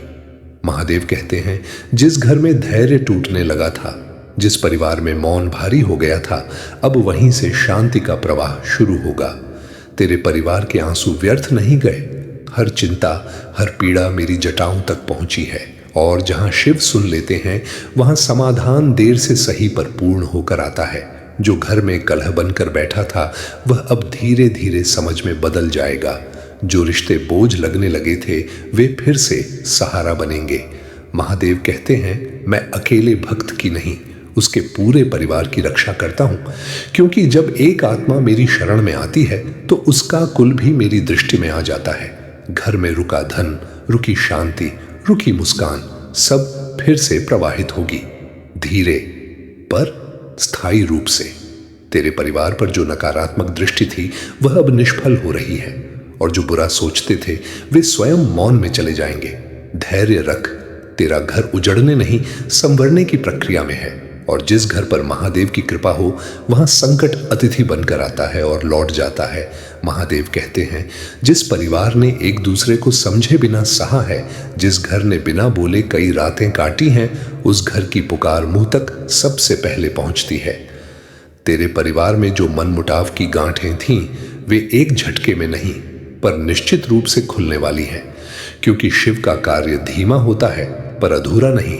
महादेव कहते हैं, जिस घर में धैर्य टूटने लगा था, जिस परिवार में मौन भारी हो गया था, अब वहीं से शांति का प्रवाह शुरू होगा। तेरे परिवार के आंसू व्यर्थ नहीं गए। हर चिंता, हर पीड़ा मेरी जटाओं तक पहुंची है, और जहां शिव सुन लेते हैं वहां समाधान देर से सही पर पूर्ण होकर आता है। जो घर में कलह बनकर बैठा था वह अब धीरे धीरे समझ में बदल जाएगा। जो रिश्ते बोझ लगने लगे थे वे फिर से सहारा बनेंगे। महादेव कहते हैं, मैं अकेले भक्त की नहीं, उसके पूरे परिवार की रक्षा करता हूं, क्योंकि जब एक आत्मा मेरी शरण में आती है तो उसका कुल भी मेरी दृष्टि में आ जाता है। घर में रुका धन, रुकी शांति, रुकी मुस्कान सब फिर से प्रवाहित होगी, धीरे पर स्थायी रूप से। तेरे परिवार पर जो नकारात्मक दृष्टि थी वह अब निष्फल हो रही है, और जो बुरा सोचते थे वे स्वयं मौन में चले जाएंगे। धैर्य रख, तेरा घर उजड़ने नहीं संवरने की प्रक्रिया में है, और जिस घर पर महादेव की कृपा हो वहां संकट अतिथि बनकर आता है और लौट जाता है। महादेव कहते हैं, जिस परिवार ने एक दूसरे को समझे बिना सहा है, जिस घर ने बिना बोले कई रातें काटी हैं, उस घर की पुकार मुंह तक सबसे पहले पहुंचती है। तेरे परिवार में जो मनमुटाव की गांठें थीं वे एक झटके में नहीं पर निश्चित रूप से खुलने वाली हैं, क्योंकि शिव का कार्य धीमा होता है पर अधूरा नहीं।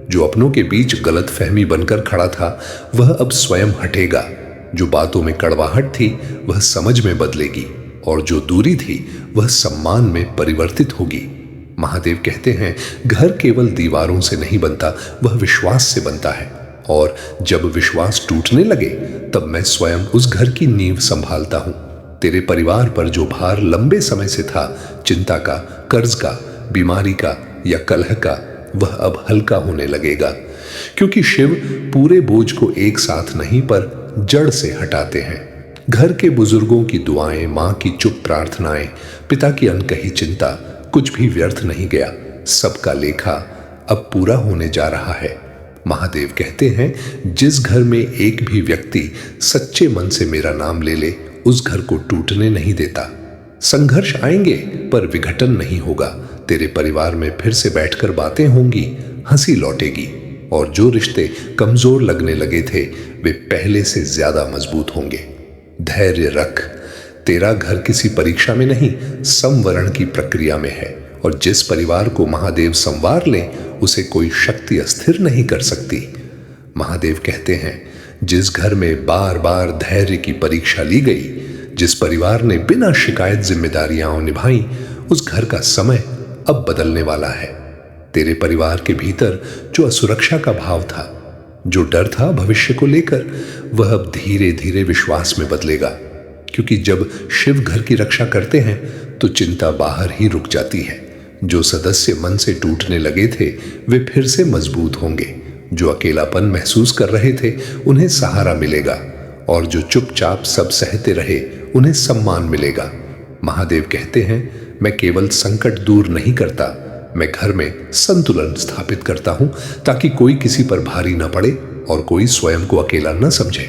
जो अपनों के बीच गलत फहमी बनकर खड़ा था वह अब स्वयं हटेगा। जो बातों में कड़वाहट थी वह समझ में बदलेगी, और जो दूरी थी वह सम्मान में परिवर्तित होगी। महादेव कहते हैं, घर केवल दीवारों से नहीं बनता, वह विश्वास से बनता है, और जब विश्वास टूटने लगे तब मैं स्वयं उस घर की नींव संभालता हूं। तेरे परिवार पर जो भार लंबे समय से था, चिंता का, कर्ज का, बीमारी का या कलह का, वह अब हल्का होने लगेगा, क्योंकि शिव पूरे बोझ को एक साथ नहीं पर जड़ से हटाते हैं। घर के बुजुर्गों की दुआएं, मां की चुप प्रार्थनाएं, पिता की अनकही चिंता, कुछ भी व्यर्थ नहीं गया। सबका लेखा अब पूरा होने जा रहा है। महादेव कहते हैं, जिस घर में एक भी व्यक्ति सच्चे मन से मेरा नाम ले ले, उस घर को टूटने नहीं देता। संघर्ष आएंगे पर विघटन नहीं होगा। तेरे परिवार में फिर से बैठकर बातें होंगी, हंसी लौटेगी, और जो रिश्ते कमजोर लगने लगे थे वे पहले से ज्यादा मजबूत होंगे। धैर्य रख, तेरा घर किसी परीक्षा में नहीं संवरण की प्रक्रिया में है, और जिस परिवार को महादेव संवार ले उसे कोई शक्ति अस्थिर नहीं कर सकती। महादेव कहते हैं, जिस घर में बार बार धैर्य की परीक्षा ली गई, जिस परिवार ने बिना शिकायत जिम्मेदारियां निभाई, उस घर का समय अब बदलने वाला है। तेरे परिवार के भीतर जो असुरक्षा का भाव था, जो डर था भविष्य को लेकर, वह अब धीरे धीरे विश्वास में बदलेगा, क्योंकि जब शिव घर की रक्षा करते हैं तो चिंता बाहर ही रुक जाती है। जो सदस्य मन से टूटने लगे थे वे फिर से मजबूत होंगे। जो अकेलापन महसूस कर रहे थे उन्हें सहारा मिलेगा, और जो चुपचाप सब सहते रहे उन्हें सम्मान मिलेगा। महादेव कहते हैं, मैं केवल संकट दूर नहीं करता, मैं घर में संतुलन स्थापित करता हूं ताकि कोई किसी पर भारी न पड़े और कोई स्वयं को अकेला न समझे।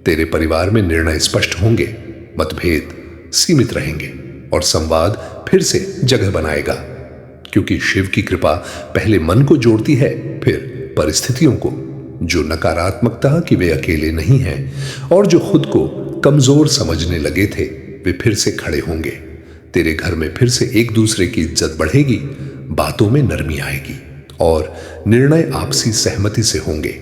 तेरे परिवार में निर्णय स्पष्ट होंगे, मतभेद सीमित रहेंगे और संवाद फिर से जगह बनाएगा, क्योंकि शिव की कृपा पहले मन को जोड़ती है, फिर परिस्थितियों को। जो नकारात्मकता कि वे अकेले नहीं हैं और जो खुद को कमजोर समझने लगे थे वे फिर से खड़े होंगे। तेरे घर में फिर से एक दूसरे की इज्जत बढ़ेगी, बातों में नरमी आएगी और निर्णय आपसी सहमति से होंगे।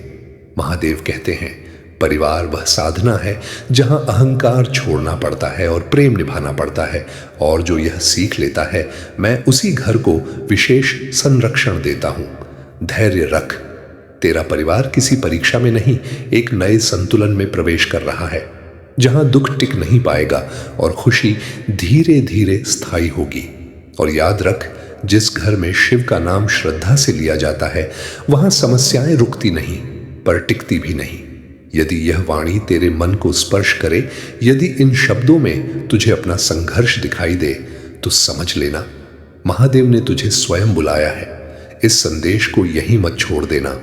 महादेव कहते हैं, परिवार वह साधना है जहां अहंकार छोड़ना पड़ता है और प्रेम निभाना पड़ता है, और जो यह सीख लेता है मैं उसी घर को विशेष संरक्षण देता हूं। धैर्य रख, तेरा परिवार किसी परीक्षा में नहीं, एक नए संतुलन में प्रवेश कर रहा है जहां दुख टिक नहीं पाएगा और खुशी धीरे धीरे स्थायी होगी। और याद रख, जिस घर में शिव का नाम श्रद्धा से लिया जाता है वहां समस्याएं रुकती नहीं पर टिकती भी नहीं। यदि यह वाणी तेरे मन को स्पर्श करे, यदि इन शब्दों में तुझे अपना संघर्ष दिखाई दे, तो समझ लेना महादेव ने तुझे स्वयं बुलाया है। इस संदेश को यहीं मत छोड़ देना,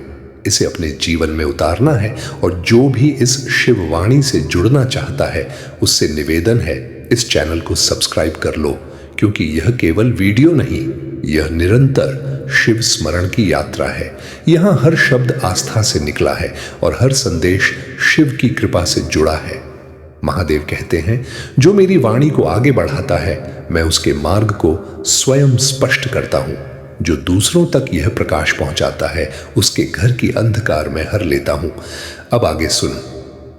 इसे अपने जीवन में उतारना है। और जो भी इस शिव वाणी से जुड़ना चाहता है उससे निवेदन है, इस चैनल को सब्सक्राइब कर लो, क्योंकि यह केवल वीडियो नहीं, यह निरंतर शिव स्मरण की यात्रा है। यहां हर शब्द आस्था से निकला है और हर संदेश शिव की कृपा से जुड़ा है। महादेव कहते हैं, जो मेरी वाणी को आगे बढ़ाता है मैं उसके मार्ग को स्वयं स्पष्ट करता हूं। जो दूसरों तक यह प्रकाश पहुंचाता है उसके घर की अंधकार में हर लेता हूं। अब आगे सुन,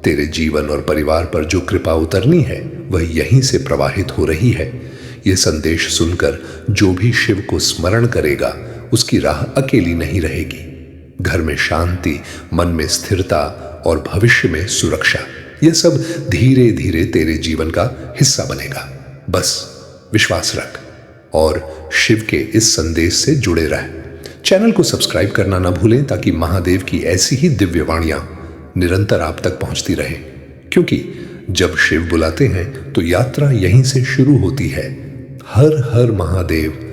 तेरे जीवन और परिवार पर जो कृपा उतरनी है वह यहीं से प्रवाहित हो रही है। यह संदेश सुनकर जो भी शिव को स्मरण करेगा उसकी राह अकेली नहीं रहेगी। घर में शांति, मन में स्थिरता और भविष्य में सुरक्षा, यह सब धीरे धीरे तेरे जीवन का हिस्सा बनेगा। बस विश्वास रख और शिव के इस संदेश से जुड़े रह। चैनल को सब्सक्राइब करना ना भूलें ताकि महादेव की ऐसी ही दिव्य वाणियां निरंतर आप तक पहुंचती रहे, क्योंकि जब शिव बुलाते हैं तो यात्रा यहीं से शुरू होती है। हर हर महादेव।